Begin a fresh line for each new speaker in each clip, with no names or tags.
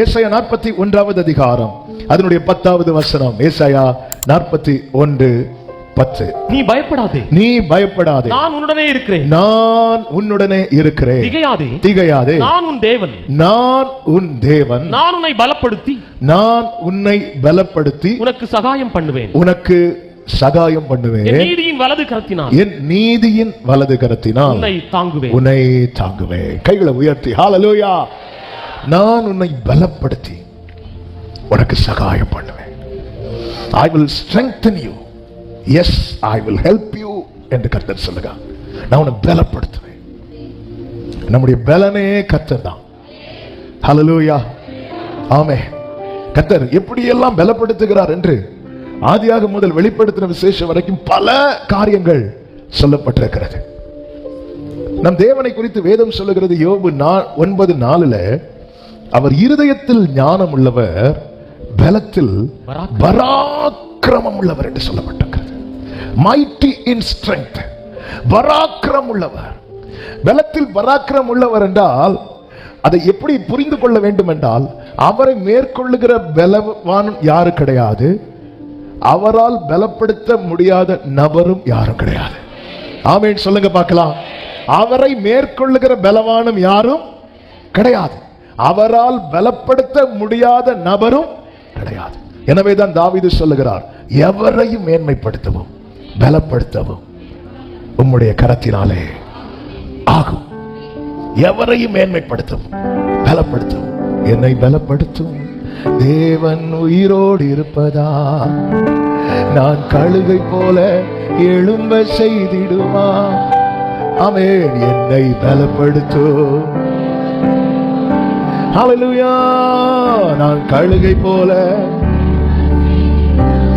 ஏசாயா 41வது அதிகாரம் அதனுடைய 10வது வசனம். ஏசாயா 41:10.
நீ பயப்படாதே,
நீ பயப்படாதே,
நான் உன்னுடனே இருக்கிறேன்,
நான் உன்னுடனே இருக்கிறேன்.
திகையாதே,
திகையாதே,
நான் உன் தேவன்,
நான் உன் தேவன்,
நான் உன்னை பலப்படுத்தி,
நான் உன்னை பலப்படுத்தி
உனக்கு சகாயம் பண்ணுவேன்,
உனக்கு சகாயம் பண்ணுவேன்.
என் நீதியின் வலது கரத்தினால்,
என் நீதியின் வலது கரத்தினால்
உன்னை தாங்குவேன்,
உன்னை தாங்குவேன். கைகளை உயர்த்தி ஹalleluya. நான் உன்னை பலப்படுத்தி உனக்கு சகாயம் பண்ணுவேன். I will strengthen you. Yes, I will help you என்று கர்த்தர் சொல்லுகிறார். நான் உன்னை பலப்படுத்துவேன். நம்முடைய பலனே கர்த்தர் தான். ஹalleluya. ஆமென். கர்த்தர் எப்படி எல்லாம் பலப்படுத்துகிறார் என்று ஆதியாகமம் முதல் வெளிப்படுத்தின விசேஷம் வரைக்கும் பல காரியங்கள் சொல்லப்பட்டிருக்கிறது. நம் தேவனை குறித்து வேதம் சொல்லுகிறது. யோபு 9:4 அவர் இருதயத்தில் ஞானம் உள்ளவர், பலத்தில் பராக்கிரமம் உள்ளவர் என்று சொல்லப்பட்டிருக்கிறது. mighty in strength, பராக்கிரமம் உள்ளவர். பலத்தில் பராக்கிரமம் உள்ளவர் என்றால் அதை எப்படி புரிந்து கொள்ள வேண்டும் என்றால், அவரை மேற்கொள்ளுகிற பலவானும் யாரு கிடையாது, அவரால் பலப்படுத்த முடியாத நபரும் யாரும் கிடையாது. ஆமென் சொல்லுங்க பார்க்கலாம். அவரை மேற்கொள்ளுகிற பலவானும் யாரும் கிடையாது, அவரால் பலப்படுத்த முடியாத நபரும் கிடையாது. எனவேதான் தாவீது சொல்லுகிறார், எவரையும் மேன்மைப்படுத்தவும் பலப்படுத்தவும் உம்முடைய கரத்தினாலே ஆகும். எவரையும் மேன்மைப்படுத்தவும் பலப்படுத்தவும் என்னை பலப்படுத்தும் தேவன் உயிரோடு இருப்பதா, நான் கழுகை போல எழும்ப செய்திடுமா. ஆமென். என்னை பலப்படுத்தும். ஹalleluya. நான் கழுகை போல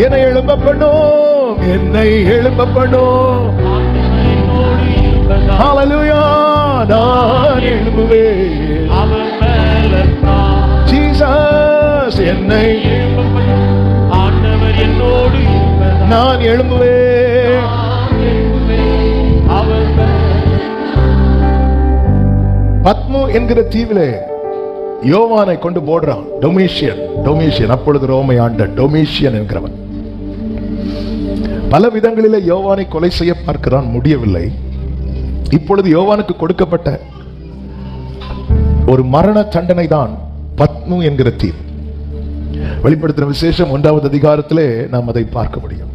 என்னை எழும்ப பண்ணும், என்னை எழும்ப பண்ணும். ஹalleluya. நான் எழும்புவேன்,
அவர் பலத்தான்.
ஜீசஸ் என்னை
ஆண்டவர் என்னோடு இருப்பதால்
நான் எழும்புவேன்.
அவர்
பத்மு என்கிற தீவிலே யோவானை கொண்டு போடுறான். டொமிஷியன் அப்பொழுது ரோமை ஆண்ட டொமிஷியன் என்கிறவன் பல விதங்களிலே யோவானை கொலை செய்ய பார்க்கிறான், முடியவில்லை. இப்பொழுது யோவானுக்கு கொடுக்கப்பட்ட ஒரு மரண தண்டனை தான் பத்மு என்கிற தீவு. வெளிப்படுத்தின விசேஷம் 1வது அதிகாரத்திலே நாம் அதை பார்க்க முடியும்.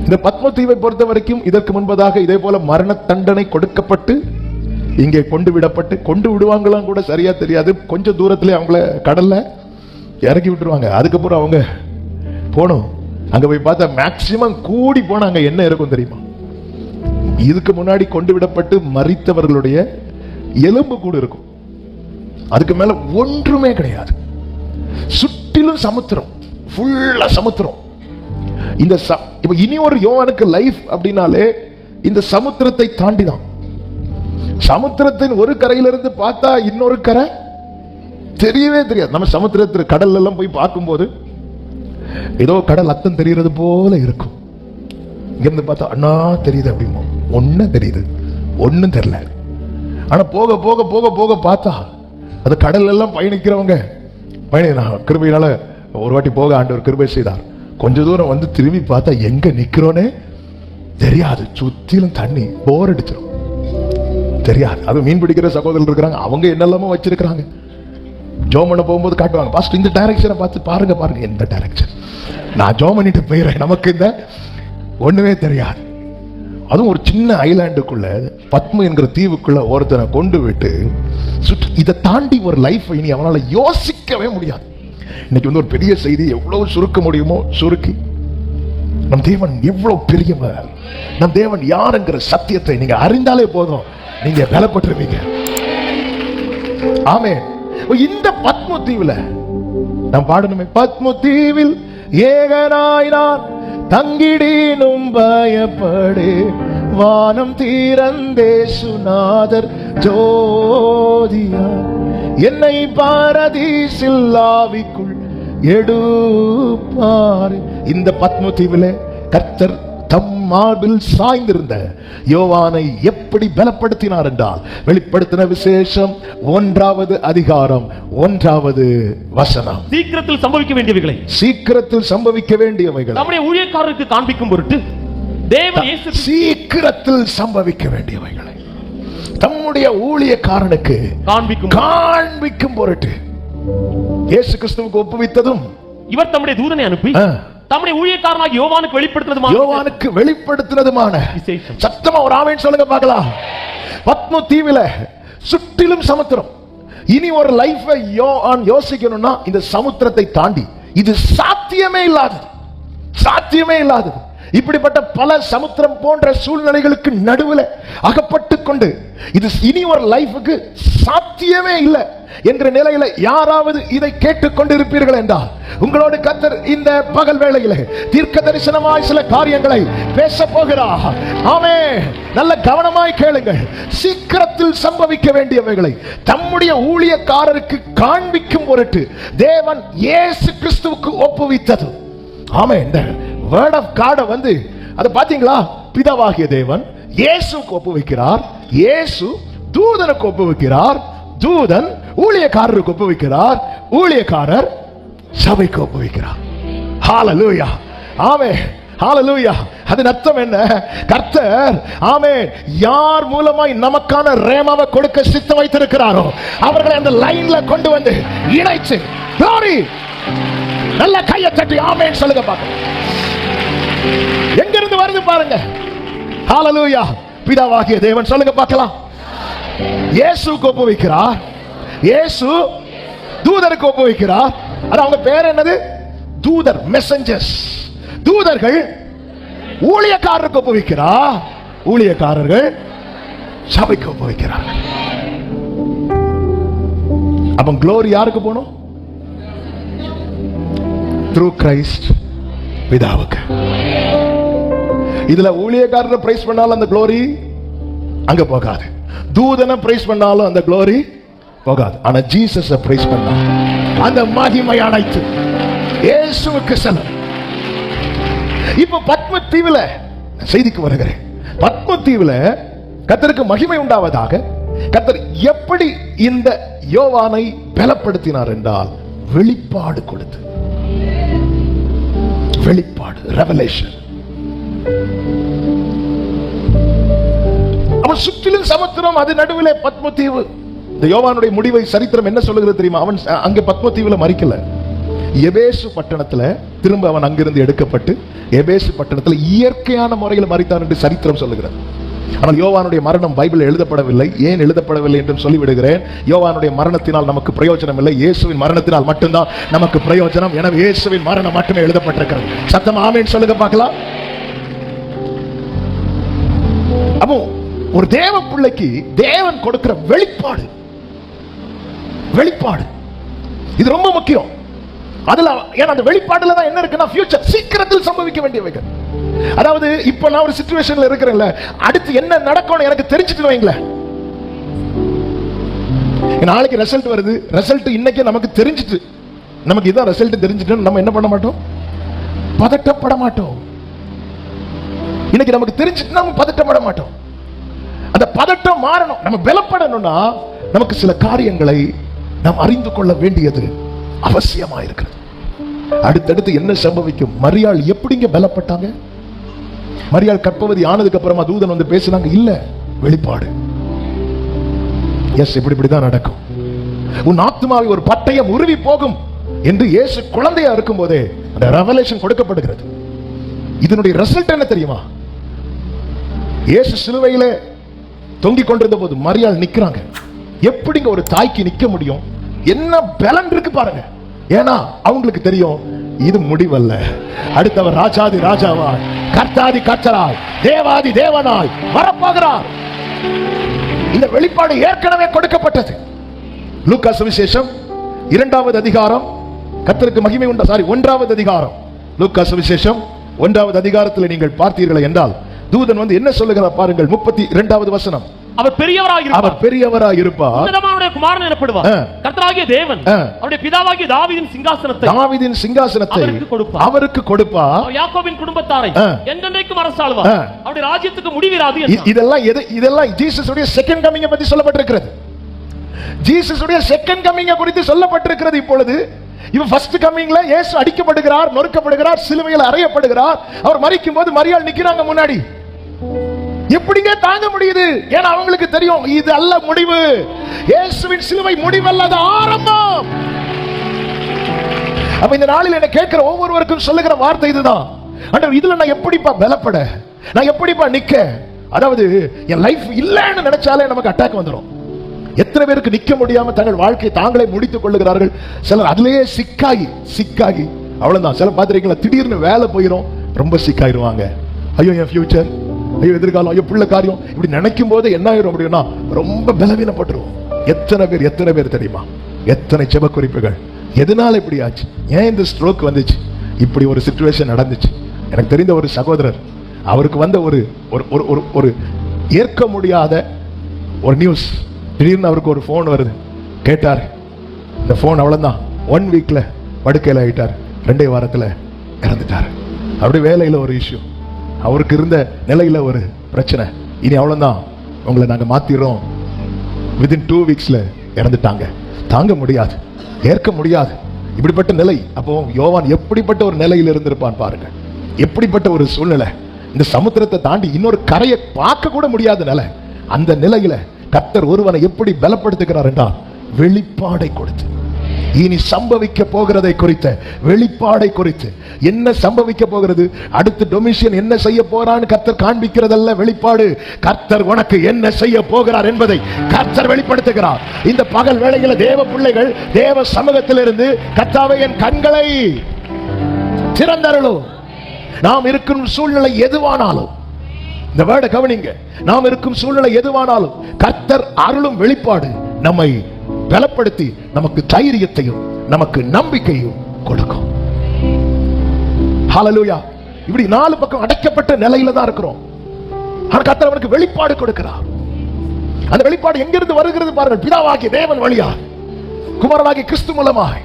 இந்த பத்மு தீவை பொறுத்த வரைக்கும் இதற்கு முன்பதாக இதே போல மரண தண்டனை கொடுக்கப்பட்டு இங்கே கொண்டு விடப்பட்டு, கொண்டு விடுவாங்களாம் கூட சரியா தெரியாது, கொஞ்சம் தூரத்திலே அவங்கள கடல்ல இறக்கி விட்டுருவாங்க. அதுக்கப்புறம் அவங்க போனோம், அங்க போய் பார்த்தா மேக்சிமம் கூடி போனாங்க என்ன இருக்கும் தெரியுமா, இதுக்கு முன்னாடி கொண்டு விடப்பட்டு மரித்தவர்களுடைய எலும்பு கூட இருக்கும், அதுக்கு மேல ஒன்றுமே கிடையாது. சுற்றிலும் சமுத்திரம், ஃபுல்லா சமுத்திரம். இந்த இப்ப இனி ஒரு யோவானுக்கு லைஃப் அப்படின்னாலே இந்த சமுத்திரத்தை தாண்டி தான். சமுத்திரத்தின் ஒரு கரையிலிருந்து பார்த்தா இன்னொரு கரை தெரியவே தெரியாது. நம்ம சமுத்திரத்தில் கடல்ல எல்லாம் போய் பார்க்கும்போது ஏதோ கடல் அத்தம் தெரிகிறது போல இருக்கும். இங்கிருந்து பார்த்தா அண்ணா தெரியுது அப்படிமோ, ஒன்னும் தெரியுது, ஒன்னும் தெரியல. ஆனா போக போக போக போக பார்த்தா அது கடல் எல்லாம் பயணிக்கிறவங்க கிருபையினால ஒரு வாட்டி போக ஆண்டவர் கிருபை செய்தார். கொஞ்ச தூரம் வந்து திரும்பி பார்த்தா எங்க நிக்கிறோனே தெரியாது, சுத்திலும் தண்ணி, போர் அடிச்சிடும், தெரியாது. அது மீன் பிடிக்கிற சகோதரர்கள் இருக்கிறாங்க, அவங்க என்னெல்லாமோ வச்சிருக்கிறாங்க. ஜோம் பண்ண போகும்போது காட்டுவாங்க, பாஸ்டர் இந்த டைரக்ஷனை பார்த்து பாருங்க பாருங்க, எந்த டைரக்ஷன், நான் ஜோம் பண்ணிட்டு போயிடுறேன், நமக்கு இந்த ஒண்ணுமே தெரியாது. அதுவும் ஒரு சின்ன ஐலாண்டுக்குள்ள பத்மு என்கிற தீவுக்குள்ள ஒருத்தனை கொண்டு விட்டு இதை தாண்டி ஒரு லைஃப் இனி அவனால யோசிக்கவே முடியாது. இன்னைக்கு வந்து ஒரு பெரிய செய்தி எவ்வளவு சுருக்க முடியுமோ சுருக்கி, நம் தேவன் எவ்வளவு பெரியவர், நம் தேவன் யார் என்கிற சத்தியத்தை நீங்க அறிந்தாலே போதும், நீங்க பலப்பட்டுருவீங்க. ஆமென். இந்த பத்மு தீவுல நாம் பாடணுமே, பத்மு தீவில் ஏகனாய் நான் தங்கிடீனும் பயப்படே, வானம் தீரந்தே சுநாதர் ஜோதியா, என்னை பாரதீசில் ஆவிக்குள் எடுப்பார். இந்த பத்மு தீவிலே கர்த்தர் தம் மார்பில் சாய்ந்திருந்த யோவானை எப்படி பலப்படுத்தினார் என்றால், வெளிப்படுத்தின விசேஷம் 1வது அதிகாரம் 1வது வசனம்.
சீக்கிரத்தில் சம்பவிக்க வேண்டியவைகளை நம்முடைய ஊழியக்காரருக்கு காண்பிக்கும் பொருட்டு தேவன் இயேசு
சீக்கிரத்தில் சம்பவிக்க வேண்டியவைகளை தம்முடைய ஊழியக்காரனுக்கு காண்பிக்கும் பொருட்டு இயேசு கிறிஸ்துவுக்கு ஒப்புவித்ததும்,
இவர் தம்முடைய தூதனை அனுப்பி தம்முடைய ஊழியக்காரனாக யோவானுக்கு வெளிப்படுத்தினதுமான விசேஷம்.
சத்தமா ஒரு ஆமென் சொல்லுங்க பார்க்கலாம். பத்ம தீவில சுற்றிலும் சமுத்திரம். இனி ஒரு லைஃபை யோசிக்கணும்னா இந்த சமுத்திரத்தை தாண்டி இது சாத்தியமே இல்லாதது. இப்படிப்பட்ட பல சமுத்திரம் போன்ற சூழ்நிலைகளுக்கு நடுவில் அகப்பட்டுக் கொண்டு இது இனி ஒரு லைஃபுக்கு சாத்தியமே இல்லை என்ற நிலையில யாராவது இதை கேட்டுக்கொண்டிருப்பீர்கள் என்றால், உங்களோடு கர்த்தர் இந்த பகல் வேளையில தீர்க்க தரிசனமாய் சில காரியங்களை பேச போகிறார். ஆமென். நல்ல கவனமாய் கேளுங்கள். சீக்கிரத்தில் சம்பவிக்க வேண்டியவைகளை தம்முடைய ஊழியக்காரருக்கு காண்பிக்கும் பொருட்டு தேவன் இயேசு கிறிஸ்துவுக்கு ஒப்புவித்தது. ஆமென். இந்த வேர்ட் ஆஃப் காட் வந்து அதை பாத்தீங்களா? பிதாவாகிய தேவன் இயேசுவுக்கு ஒப்புவிக்கிறார், இயேசு தூதனுக்கு ஒப்புவிக்கிறார், தூதன் ஊழியக்காரருக்கு ஒப்புவிக்கிறார், ஊழியக்காரர் சபைக்கு ஒப்புவிக்கிறார். ஹalleluya. ஆமென். ஹalleluya. அதன் அர்த்தம் என்ன? கர்த்தர் ஆமென் யார் மூலமாய் நமக்கான ரேமாவை கொடுக்க சித்தம் வைத்திருக்கிறாரோ அவர்களை அந்த லைன்ல கொண்டு வந்து இணைச்சு, glory. நல்ல கையை தட்டி ஆமென் சொல்லுங்க பாருங்க. எங்க இருந்து வருது பாருங்க. ஹalleluya. பிதாவாகிய தேவன் சொல்லுங்க பார்க்கலாம். இயேசுவுக்கு ஒப்புவிக்கிறார், இயேசு தூதருக்கு ஒப்புவிக்கிறார். அது அவங்க பேர் என்னது? தூதர், மெசஞ்சர்ஸ். தூதர்கள் ஊழியக்காரருக்கு ஒப்புவிக்கிறார், ஊழியக்காரர்கள் சபைக்கு ஒப்புவிக்கிறார்கள். அப்ப க்ளோரி யாருக்கு போகணும்? த்ரூ கிரைஸ்ட், பிதாவுக்கு. இதுல ஊழியக்காரரை பிரைஸ் பண்ணாலும் அந்த க்ளோரி அங்க போகாது, தூதனை பிரைஸ் பண்ணாலும் அந்த க்ளோரி போகாது. ஆனா ஜீசஸை பிரைஸ் பண்ணா அந்த மகிமை அனைத்து இயேசுவுக்கு செல்லும். இப்ப பத்ம தீவுல செய்திக்கு வருகிறேன். பத்ம தீவுல கர்த்தருக்கு மகிமை உண்டாவதாக கர்த்தர் எப்படி இந்த யோவானை பலப்படுத்தினார் என்றால், வெளிப்பாடு கொடுத்து. வெளிப்பாடு, ரெவலேஷன். அவன் சுற்றிலும் சமுத்திரம், அது நடுவிலே பத்ம தீவு. இந்த யோவானுடைய முடிவை சரித்திரம் என்ன சொல்லுகிறது தெரியுமா? அவன் அங்க பத்ம தீவுல மரிக்கல, எபேசு பட்டணத்துல திரும்ப அவன் அங்கிருந்து எடுக்கப்பட்டு எபேசு பட்டணத்துல இயற்கையான முறையில் மரித்தான் என்று சரித்திரம் சொல்லுகிறது. ஆனால் யோவானுடைய மரணம் பைபிள் எழுதப்படவில்லை. ஏன் எழுதப்படவில்லை என்று சொல்லிவிடுகிறேன். யோவானுடைய மரணத்தினால் நமக்கு பிரயோஜனம் இல்லை, இயேசுவின் மரணத்தினால் மட்டும்தான் நமக்கு பிரயோஜனம். எனவே இயேசுவின் மரணம் மட்டுமே எழுதப்பட்டிருக்கிறது. சத்தம் ஆமென் சொல்லுங்க பார்க்கலாம். அப்போ ஒரு தேவ பிள்ளைக்கு தேவன் கொடுக்கிற வெளிப்பாடு, வெளிப்பாடு இது ரொம்ப முக்கியம். அதுல ஏன்னா அந்த வெளிப்பாடுல தான் என்ன இருக்குன்னா ஃபியூச்சர், சீக்கிரத்தில் சம்பவிக்க வேண்டியவைகள். அதாவது இப்ப நான் ஒரு சிச்சுவேஷன்ல இருக்கிறேன்ல, அடுத்து என்ன நடக்கும் எனக்கு தெரிஞ்சுட்டு வைங்களேன். நாளைக்கு ரிசல்ட் வருது, ரிசல்ட் இன்னைக்கு நமக்கு தெரிஞ்சிட்டு, நமக்கு இதான் ரிசல்ட் தெரிஞ்சிட்டு நம்ம என்ன பண்ண மாட்டோம்? பதட்டப்பட மாட்டோம். இன்னைக்கு நமக்கு தெரிஞ்சிட்டு நம்ம பதட்டப்பட மாட்டோம். அந்த பதட்டம் மாறணும், நம்ம பலப்படணும்னா நமக்கு சில காரியங்களை நாம் அறிந்து கொள்ள வேண்டியது அவசியமா இருக்கிறது. அடுத்தடுத்து என்ன சம்பவிக்கும்? மரியாள் எப்படிங்க பலப்பட்டாங்க? மரியாள் கர்ப்பவதி ஆனதுக்கு அப்புறமா தூதன் வந்து பேசினாங்க, இல்ல வெளிப்பாடு. எஸ், இப்படிதான் நடக்கும். உன் ஆத்துமாவை ஒரு பட்டயம் உருவி போகும் என்று இயேசு குழந்தையா இருக்கும் போதே அந்த ரெவலேஷன் கொடுக்கப்படுகிறது. இதனுடைய ரிசல்ட் என்ன தெரியுமா? இயேசு சிலுவையில தொங்கிக் கொண்டிருந்த போது மரியாள் நிக்கிறாங்க. எப்படிங்க ஒரு தாய்க்கு நிக்க முடியும்? என்ன பலன் இருக்கு பாருங்க. ஏன்னா அவங்களுக்கு தெரியும் இது முடிவல்ல, அடுத்தவர் ராஜாதி ராஜாவாய், கர்த்தாதி கர்த்தராய், தேவாதி தேவனாய் வரப்போகிறார். இந்த வெளிப்பாடு ஏற்கனவே கொடுக்கப்பட்டது. லூக்கா சுவிசேஷம் 2வது அதிகாரம், கர்த்தருக்கு மகிமை உண்டா, 1வது அதிகாரம், லூக்கா சுவிசேஷம் 1வது அதிகாரத்தில் நீங்கள் பார்த்தீர்கள் என்றால் தூதன் வந்து என்ன சொல்லுகிறார் பாருங்கள். 32வது வசனம்.
அவர் பெரியவராய் இருப்பார்,
அவர் பெரியவராய் இருப்பார்,
குமாரன் எனப்படுவார். கர்த்தராகிய தேவன் அவருடைய பிதாவாகிய தாவீதின் சிங்காசனத்தை
அவருக்கு கொடுப்பார்.
யாக்கோபின் குடும்பத்தாரை என்றென்றைக்கும் அரசாளுவார். அவருடைய ராஜ்யத்துக்கு முடிவிராது.
இதெல்லாம் ஜீசஸுடைய செகண்ட் கமிங் பத்தி சொல்லப்பட்டிருக்கிறது. ஜீசஸுடைய செகண்ட் கமிங் குறித்து சொல்லப்பட்டிருக்கிறது. இப்பொழுது இவன் ஃபர்ஸ்ட் கமிங்ல இயேசு அடிக்கப்படுகிறார், நொறுக்கப்படுகிறார், சிலுவையில் அறையப்படுகிறார். அவர் மரிக்கும் போது மரியாள் நிக்கிறாங்க முன்னாடி. எப்படிங்க தாங்க முடியுது? ஏன்னா அவங்களுக்கு தெரியும் இது அல்ல முடிவு. இயேசுவின் சிலுவை முடிவல்ல, அது ஆரம்பம். அப்ப இந்த நாளில் என்ன கேட்கிற ஒவ்வொருவருக்கும் சொல்லுகிற வார்த்தை இதுதான். ஆண்டவர், இதுல நான் எப்படிப்பா பலப்பட, நான் எப்படிப்பா நிக்க? அதாவது என் லைஃப் இல்லைன்னு நினைச்சாலே நமக்கு அட்டாக் வந்துடும். எத்தனை பேருக்கு நிக்க முடியாம தங்கள் வாழ்க்கையை தாங்களே முடித்துக் கொள்ளுகிறார்கள். சிலர் அதிலேயே சிக்காகி அவ்வளவுதான். சில பாத்திரங்கள திடீர்னு வேலை போயிடும், ரொம்ப சிக்காயிருவாங்க. ஐயோ என் ஃபியூச்சர், ஐயோ எதிர்காலம், ஐயோ பிள்ளை காரியம், இப்படி நினைக்கும் போது என்ன ஆயிரும் அப்படின்னா ரொம்ப பலவீனப்பட்டுருவோம். எத்தனை பேர் தெரியுமா? எத்தனை செப குறிப்புகள். எதனால இப்படி ஆச்சு? ஏன் இந்த ஸ்ட்ரோக் வந்துச்சு? இப்படி ஒரு சிச்சுவேஷன் நடந்துச்சு. எனக்கு தெரிந்த ஒரு சகோதரர், அவருக்கு வந்த ஒரு ஏற்க முடியாத ஒரு நியூஸ். திடீர்னு அவருக்கு ஒரு போன் வருது. கேட்டார். இந்த போன் அவ்வளவுதான், 1 வீக்ல படுக்கையில் ஆயிட்டார். 2 வாரத்தில் இறந்துட்டார். அப்படி வேலையில் ஒரு இஷ்யூ, அவருக்கு இருந்த நிலையில ஒரு பிரச்சனை. இனி அவ்வளவுதான், உங்களை நாங்க மாத்திரோம். வித்தின் 2 வீக்ஸ்ல இறந்துட்டாங்க. தாங்க முடியாது, ஏற்க முடியாது இப்படிப்பட்ட நிலை. அப்போ யோவான் எப்படிப்பட்ட ஒரு நிலையில் இருந்திருப்பான் பாருங்க. எப்படிப்பட்ட ஒரு சூழ்நிலை. இந்த சமுத்திரத்தை தாண்டி இன்னொரு கரையை பார்க்க கூட முடியாத நிலை. அந்த நிலையில கர்த்தர் ஒருவனை எப்படி பலப்படுத்துகிறார் என்றால் வெளிப்பாடை கொடுத்து, இனி சம்பவிக்க போகிறதை குறித்த வெளிப்பாடை குறித்து. என்ன சம்பவிக்க போகிறது, அடுத்து டொமிஷியன் என்ன செய்ய போறான்னு கர்த்தர் காண்பிக்கிறதல்ல வெளிப்பாடு. கர்த்தர் உனக்கு என்ன செய்ய போகிறார் என்பதை கர்த்தர் வெளிப்படுத்துகிறார். இந்த பகல் வேளையில தேவ பிள்ளைகள் தேவ சமூகத்திலிருந்து, கர்த்தாவே என் கண்களை திறந்தருளும். நாம் இருக்கும் சூழ்நிலை எதுவானாலும், இந்த வேர்டை கவனிங்க, நாம் இருக்கும் சூழ்நிலை எதுவானாலும் கர்த்தர் அருளும் வெளிப்பாடு நம்மை பலப்படுத்தி நமக்கு தைரியத்தையும் நமக்கு நம்பிக்கையும் கொடுக்கும். ஹல்லேலூயா. இப்படி 4 பக்கம் அடைக்கப்பட்ட நிலையில தான் இருக்கிறோம். ஆனா கர்த்தர் அவனுக்கு வெளிப்பாடு கொடுக்கிறார். அந்த வெளிப்பாடு எங்கிருந்து வருகிறது பாருங்கள். பிதாவாகிய தேவன் வழியா, குமாரனாகிய கிறிஸ்து மூலமாய்.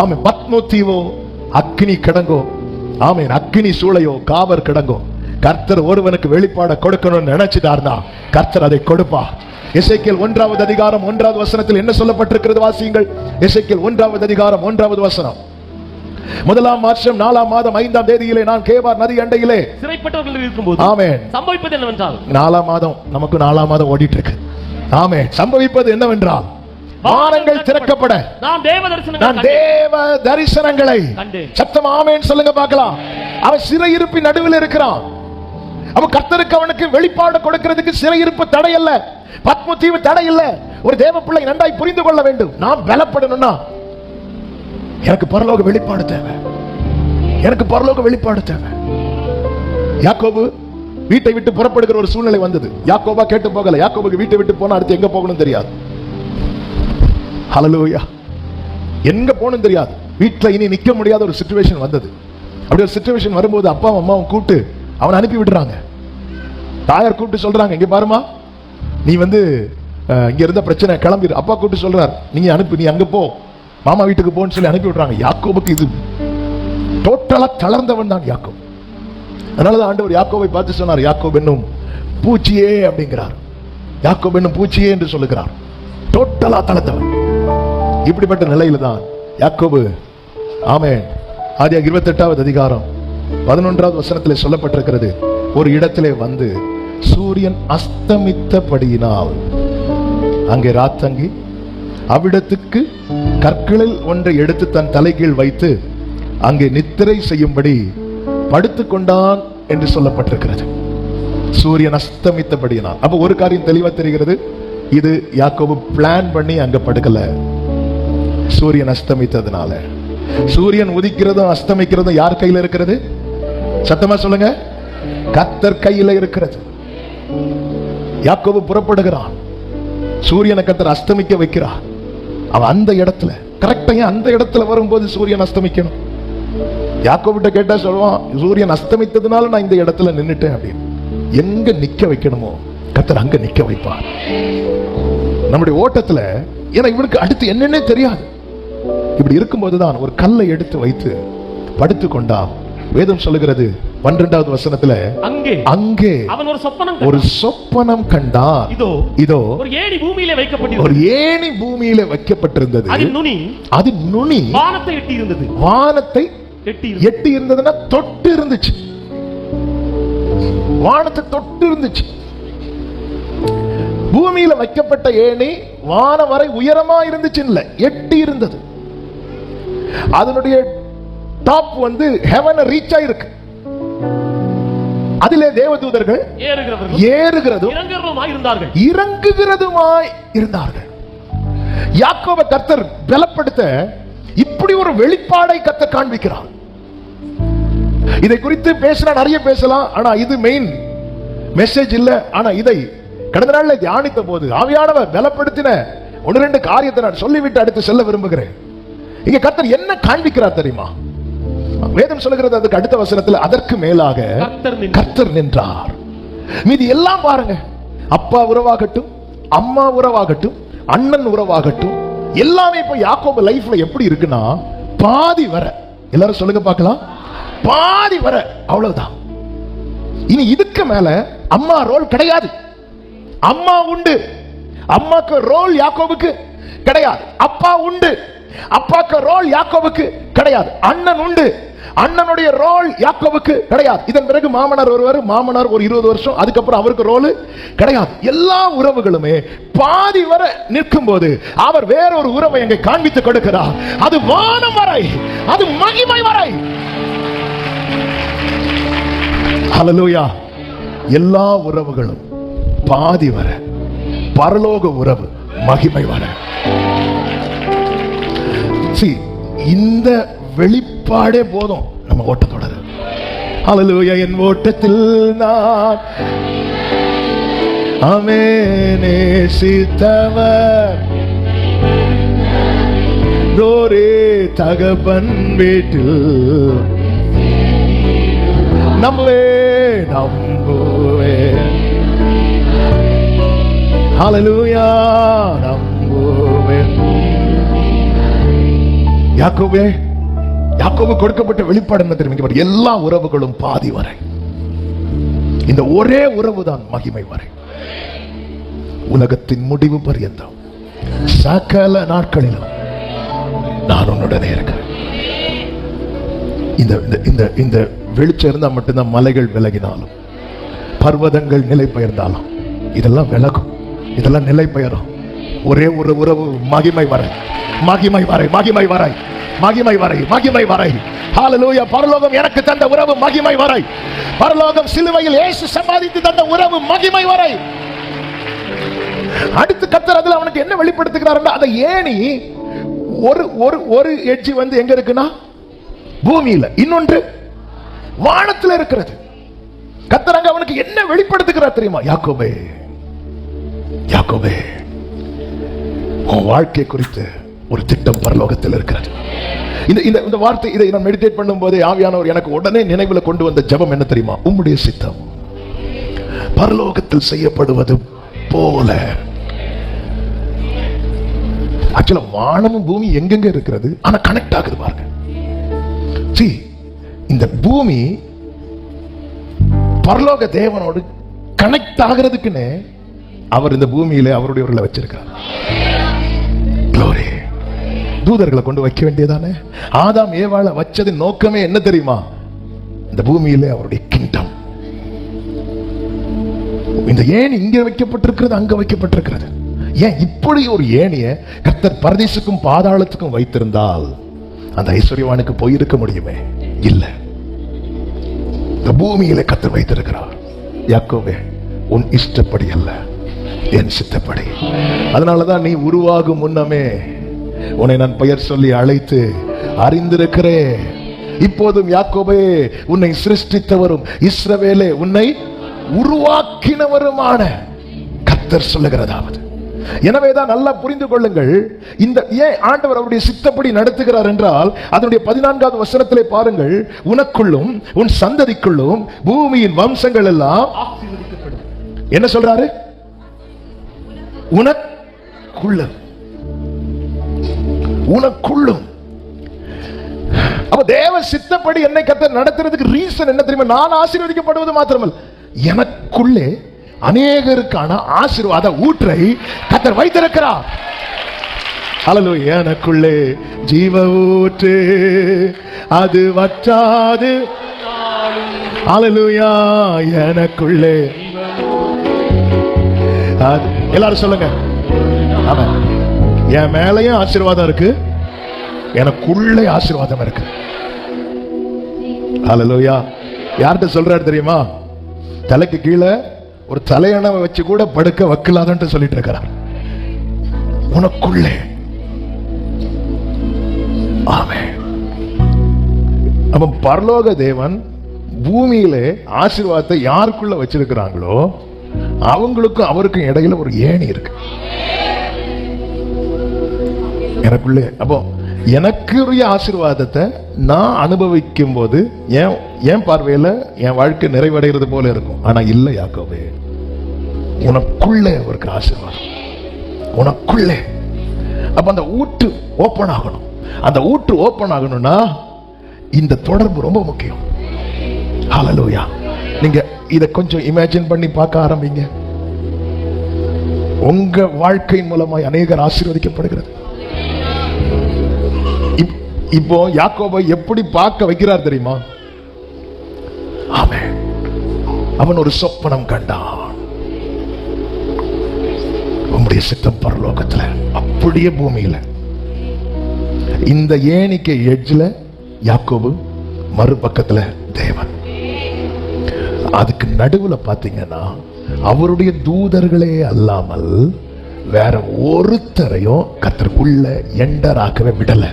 ஆமென். பத்மோ தீவோ அக்கினி கிடங்கோ, ஆமென், அக்கினி சூளையோ காவர் கிடங்கோ, கர்த்தர் ஒருவனுக்கு வெளிப்பாட கொடுக்கணும்னு நினைச்சிட்டார்னா கர்த்தர் அதை கொடுப்பா. எசேக்கியேல் 1வது அதிகாரம் 1வது வசனத்தில் என்ன சொல்லப்பட்டிருக்கிறது வாசியுங்கள். எசேக்கியேல் 1வது அதிகாரம் 1வது வசனம். 1ஆம் மாதம் 4ஆம் மாதம் 5ஆம் தேதியிலே நான் கேபார் நதி அண்டையிலே
சிறைப்பட்டவர்கள் இருக்கும்போது,
ஆமென்,
சம்பவிப்பது என்னவென்றால்,
4ஆம் மாதம் நமக்கு 4ஆம் மாதம் ஓடிட்டு இருக்கு. ஆமென். சம்பவிப்பது என்னவென்றால் வானங்கள் திறக்கப்பட நான் தேவ தரிசனங்களை கண்டேன். சத்தம் ஆமென் சொல்லுங்க பார்க்கலாம். அவன் சிறையிருப்பின் நடுவில் இருக்கிறான். அவன் கர்த்தருக்கு அவனுக்கு வெளிப்பாடு கொடுக்கிறதுக்கு சிறையிருப்பு தடை அல்ல, பத்ம தீவு தடை இல்ல. ஒரு தேவ பிள்ளை நன்றாய் புரிந்து கொள்ள வேண்டும். நாம் பலப்படணும்னா எனக்கு பரலோக வெளிப்பாடு தேவை. எனக்கு பரலோக வெளிப்பாடு தேவை. யாக்கோபு வீட்டை விட்டு புறப்படுகிற ஒரு சூழ்நிலை வந்தது. யாக்கோபா கேட்டு போகல. யாக்கோபுக்கு வீட்டை விட்டு போனா அடுத்து எங்க போகணும் தெரியாது. ஹல்லேலூயா. எங்க போகணும் தெரியாது. வீட்டில் இனி நிக்க முடியாத ஒரு சிச்சுவேஷன் வந்தது. அப்படி ஒரு சிச்சுவேஷன் வரும்போது அப்பாவும் அம்மாவும் கூப்பிட்டு அவனை அனுப்பி விடுறாங்க. தாயார் கூப்பிட்டு சொல்றாங்க, இங்க பாருமா, நீ இங்க இருந்த பிரச்சனை கிளம்பிடு. அப்பா கூப்பிட்டு சொல்றார், நீங்க அனுப்பி, நீ அங்க போ, மாமா வீட்டுக்கு போன்னு சொல்லி அனுப்பி விடுறாங்க. யாக்கோபுக்கு இது டோட்டலா தளர்ந்தவன் தான் யாக்கோபு. அதனாலதான் ஆண்டவர் யாக்கோபை பார்த்து சொன்னார், யாக்கோபு என்னும் பூச்சியே அப்படிங்கிறார். யாக்கோபு என்னும் பூச்சியே என்று சொல்லுகிறார். டோட்டலா தளர்ந்தவன். இப்படிப்பட்ட நிலையில தான் யாக்கோபு, ஆமென், ஆதியாகமம் 28வது அதிகாரம் 11வது வசனத்தில் சொல்லப்பட்டிருக்கிறது. ஒரு இடத்திலே வந்து சூரியன் அஸ்தமித்தபடியினால் அங்கே ராத்தங்கி அவ்விடத்துக்கு கற்களில் ஒன்றை எடுத்து தன் தலைகீழ் வைத்து அங்கே நித்திரை செய்யும்படி படுத்துக் கொண்டான் என்று சொல்லப்பட்டிருக்கிறது. சூரியன் அஸ்தமித்தபடியினால். அப்ப ஒரு காரியம் தெளிவா தெரிகிறது, இது யாக்கோபு பிளான் பண்ணி அங்க படுக்கல. சூரியன் அஸ்தமித்ததுனால. சூரியன் உதிக்கிறதும் அஸ்தமிக்கிறதும் யார் கையில இருக்கிறது? சத்தமா சொல்லுங்க, கர்த்தர் கையில இருக்கிறது. யாக்கோபு புறப்படுகிறான், சூரியனை கர்த்தர் அஸ்தமிக்க வைக்கிறார். அவன் அந்த இடத்துல கரெக்டா அந்த இடத்துல வரும்போது சூரியன் அஸ்தமிக்கணும். யாக்கோபிட்ட கேட்டா சொல்லுவான், சூரியன் அஸ்தமித்ததுனால நான் இந்த இடத்துல நின்னுட்டேன் அப்படின்னு. எங்க நிக்க வைக்கணுமோ கர்த்தர் அங்க நிக்க வைப்பார். நம்முடைய ஓட்டத்துல ஏன்னா இவனுக்கு அடுத்து என்னன்னே தெரியாது. இப்படி இருக்கும்போதுதான் ஒரு கல்லை எடுத்து வைத்து படுத்து கொண்டா. வேதம் சொல்லுகிறது 12வது வசனத்துல, அங்கே அவன் ஒரு சொப்பனம் கண்டான். இதோ ஒரு ஏணி பூமியிலே வைக்கப்பட்டிருந்தது. அது நுனி வானத்தை எட்டி இருந்ததுன்னா தொட்டு இருந்துச்சு. வானத்தை தொட்டு இருந்துச்சு. பூமியில வைக்கப்பட்ட ஏணி வானம் வரை உயரமா இருந்துச்சு, இல்ல எட்டி இருந்தது. அதனுடைய டாப் வந்து ஹெவனை ரீச் ஆயிருக்கு. அதிலே தேவதூதர்கள் ஏறுகிறதும் இறங்குகிறதுமாய் இருந்தார்கள். யாக்கோபை கர்த்தர் பலப்படுத்த இப்படி ஒரு வெளிப்பாடை கர்த்தர் காண்பிக்கிறார். இதை குறித்து பேசினா நிறைய பேசலாம், ஆனா இது மெயின் மெசேஜ் இல்ல. ஆனா இதை கடந்த நாள்ல தியானித்த போது ஆவியானவர் பலப்படுத்தின 1-2 காரியத்தை நான் சொல்லிவிட்டு அடுத்து செல்ல விரும்புகிறேன். இங்க கர்த்தர் என்ன காண்பிக்கிறார் தெரியுமா? வேதம் சொல்லுகிறது அதுக்கு அடுத்த வசனத்துல, அதற்கு மேலாக கர்த்தர் நின்றார். மீதி எல்லாம் பாருங்க, அப்பா உறவாகட்டும், அம்மா உறவாகட்டும், அண்ணன் உறவாகட்டும், எல்லாமே இப்ப யாக்கோபு லைஃப்ல எப்படி இருக்குன்னா பாதி வர. எல்லாரும் சொல்லுங்க பார்க்கலாம், பாதி வர, அவ்வளவுதான். இனி இதுக்கு மேல அம்மா ரோல் கிடையாது. அம்மா உண்டு, அம்மாக்கு ரோல் யாக்கோபுக்கு கிடையாது. அப்பா உண்டு, அப்பாக்கு ரோல் யாக்கோபுக்கு கிடையாது. அண்ணன் உண்டு, அண்ணனுடைய ரோல் யாக்கோபுக்கு கிடையாது. இதன் பிறகு மாமனார் ஒருவர், மாமனார் ஒரு 20 வருஷம், அதுக்கப்புறம் அவருக்கு ரோல் கிடையாது. எல்லா உறவுகளுமே பாதி வரை நிற்கும் போது அவர் வேறொரு உறவை எங்கே காண்பித்துக் கொடுக்கிறார். அது வானம் வரை, அது மகிமை வரை. ஹல்லேலூயா. எல்லா உறவுகளும் பாதி வர, பரலோக உறவு மகிமை வர. இந்த வெளிப்பாடே போதும் நம்ம ஓட்டத்தோட. ஹல்லேலூயா. என் ஓட்டத்தில் நான் நேசித்தவர் தோரே தகப்பன் வீட்டில் நம்புவேன். ஹல்லேலூயா. நம்புவேன். யாக்கோபு கொடுக்கப்பட்ட வெளிப்பாடு என்ன தெரியுமா? எல்லா உறவுகளும் பாதி வரை, இந்த ஒரே உறவு தான் மகிமை வரை. உலகத்தின் முடிவு பரியந்தம் சகல நாட்களிலும் நான் உன்னுடனே இருக்கிறேன். இந்த வெளிச்சம் இருந்தா மட்டும்தான் மலைகள் விலகினாலும், பர்வதங்கள் நிலை பெயர்ந்தாலும் இதெல்லாம் விலகும், இதெல்லாம் நிலை பெயரும். ஒரே ஒரு உறவு மகிமை வரை, மகிமை வரை, மகிமை வரை, மகிமை வரை, மகிமை வரை. ஹல்லேலூயா. பரலோகம் எனக்கு தந்த உறவு மகிமை வரை. பரலோகம் சிலுவையில் இயேசு சம்பாதித்து தந்த உறவு மகிமை வரை. அடுத்து கர்த்தர் அதுல அவனுக்கு என்ன வெளிப்படுத்துகிறார்? அந்த ஏணி ஒரு எட்ஜ் வந்து எங்க இருக்குன்னா பூமியில, இன்னொன்று வானத்தில் இருக்கிறது. கர்த்தர் அங்க அவனுக்கு என்ன வெளிப்படுத்துகிறார் தெரியுமா? யாக்கோபே, யாக்கோபே, உன் வாழ்க்கை குறித்து ஒரு திட்டம் பரலோகத்தில் இருக்கிறது. இந்த வார்த்தை, இதை நான் மெடிடேட் பண்ணும் போதே ஆவியானவர் எனக்கு உடனே நினைவில் கொண்டு வந்த ஜெபம் என்ன தெரியுமா? உம்முடைய சித்தம் பரலோகத்தில் செய்யப்படுவது போல. ஆக்சுவலா வானமும் பூமி எங்கெங்க இருக்கிறது, ஆனா கனெக்ட் ஆகுது பாருங்க. இந்த பூமி பரலோக தேவனோடு கனெக்ட் ஆகிறதுக்குன்னு அவர் இந்த பூமியில அவருடைய வச்சிருக்கிறார். தூதர்களை கொண்டு வைக்க வேண்டியதானே? ஆதாம் ஏவாளை வச்சது நோக்கமே என்ன தெரியுமா? இந்த பூமியிலே அவருடைய கிங்டம். இந்த ஏணி இங்க வைக்கப்பட்டிருக்கிறது, அங்க வைக்கப்பட்டிருக்கிறது. ஏன் இப்படி ஒரு ஏணிய கர்த்தர் பரதீசுக்கும் பாதாளத்துக்கும் வைத்திருந்தால் அந்த ஐஸ்வர்யவானுக்கு போயிருக்க முடியுமே? இல்ல, இந்த பூமியில கர்த்தர் வைத்திருக்கிறார். யாக்கோபே, உன் இஷ்டப்படி அல்ல, என் சித்தப்படி. அதனாலதான் நீ உருவாகும் முன்னமே உன்னை நான் பெயர் சொல்லி அழைத்து அறிந்திருக்கிறேன். இப்போதும் யாக்கோபே, உன்னை சிருஷ்டித்தவரும் இஸ்ரவேலே உன்னை உருவாக்கினவருமான கர்த்தர் சொல்லுகிறதாவது. எனவேதான் நல்லா புரிந்து கொள்ளுங்கள், இந்த ஏன் ஆண்டவர் அவருடைய சித்தப்படி நடத்துகிறார் என்றால், அதனுடைய 14வது வசனத்திலே பாருங்கள், உனக்குள்ளும் உன் சந்ததிக்குள்ளும் பூமியின் வம்சங்கள் எல்லாம் என்ன சொல்றாரு? உனக்குள்ள உனக்குள்ளும். அப்ப தேவ சித்தப்படி என்னை கர்த்தர் நடத்துறதுக்கு ரீசன் என்ன தெரியுமா? நான் ஆசீர்வதிக்கப்படுவது மாத்திரமல்ல, எனக்குள்ளே அநேகருக்கான ஆசீர்வாத ஊற்றை கர்த்தர் வைத்திருக்கிறார். ஹல்லேலூயா. எனக்குள்ளே ஜீவ ஊற்று அது வற்றாது. ஹல்லேலூயா. எனக்குள்ளே எல்லாரும் சொல்லுங்க. ஆமா, என் மேலையும் ஆசீர்வாதம் இருக்கு, எனக்குள்ளே ஆசீர்வாதம் இருக்கு. ஹல்லேலூயா. யார்கிட்ட சொல்றாரு தெரியுமா? தலைக்கு கீழே ஒரு தலையணை வச்சு கூட படுக்க வைக்கலாதன்ட்டு சொல்லிட்டு இருக்கிறார். உனக்குள்ளே. ஆமென். அப்ப பரலோக தேவன் பூமியிலே ஆசீர்வாதத்தை யாருக்குள்ள வச்சிருக்கிறாங்களோ அவங்களுக்கும் அவருக்கும் இடையில ஒரு ஏணி இருக்கு. எனக்குள்ளே. அப்போ எனக்குரிய ஆசீர்வாதத்தை நான் அனுபவிக்கும் போது என் பார்வையில என் வாழ்க்கை நிறைவடைகிறது போல இருக்கும். ஆனா இல்ல யாக்கோபே, உனக்குள்ளே அவருக்கு ஆசீர்வாதம், உனக்குள்ளே. அப்ப அந்த ஊற்று ஓபன் ஆகணும். அந்த ஊற்று ஓபன் ஆகணும்னா இந்த தொடர்பு ரொம்ப முக்கியம். ஹல்லேலூயா. நீங்க இத கொஞ்சம் இமேஜின் பண்ணி பார்க்க ஆரம்பிங்க. உங்க வாழ்க்கையின் மூலமாய் அநேகர் ஆசீர்வதிக்கப்படுகிறது. இப்போ யாக்கோபை எப்படி பார்க்க வைக்கிறார் தெரியுமா? ஆமென். அவன் ஒரு சொப்பனம் கண்டான். உம்முடைய சித்தம் பரலோகத்துல, அப்படியே பூமியில. இந்த ஏணிக்கு எட்ஜ்ல யாக்கோபு, மறுபக்கத்துல தேவன். அதுக்கு நடுவுல பாத்தீங்கன்னா அவருடைய தூதர்களே அல்லாமல் வேற ஒருத்தரையும் கர்த்தருக்குள்ள எண்டராகவே விடல.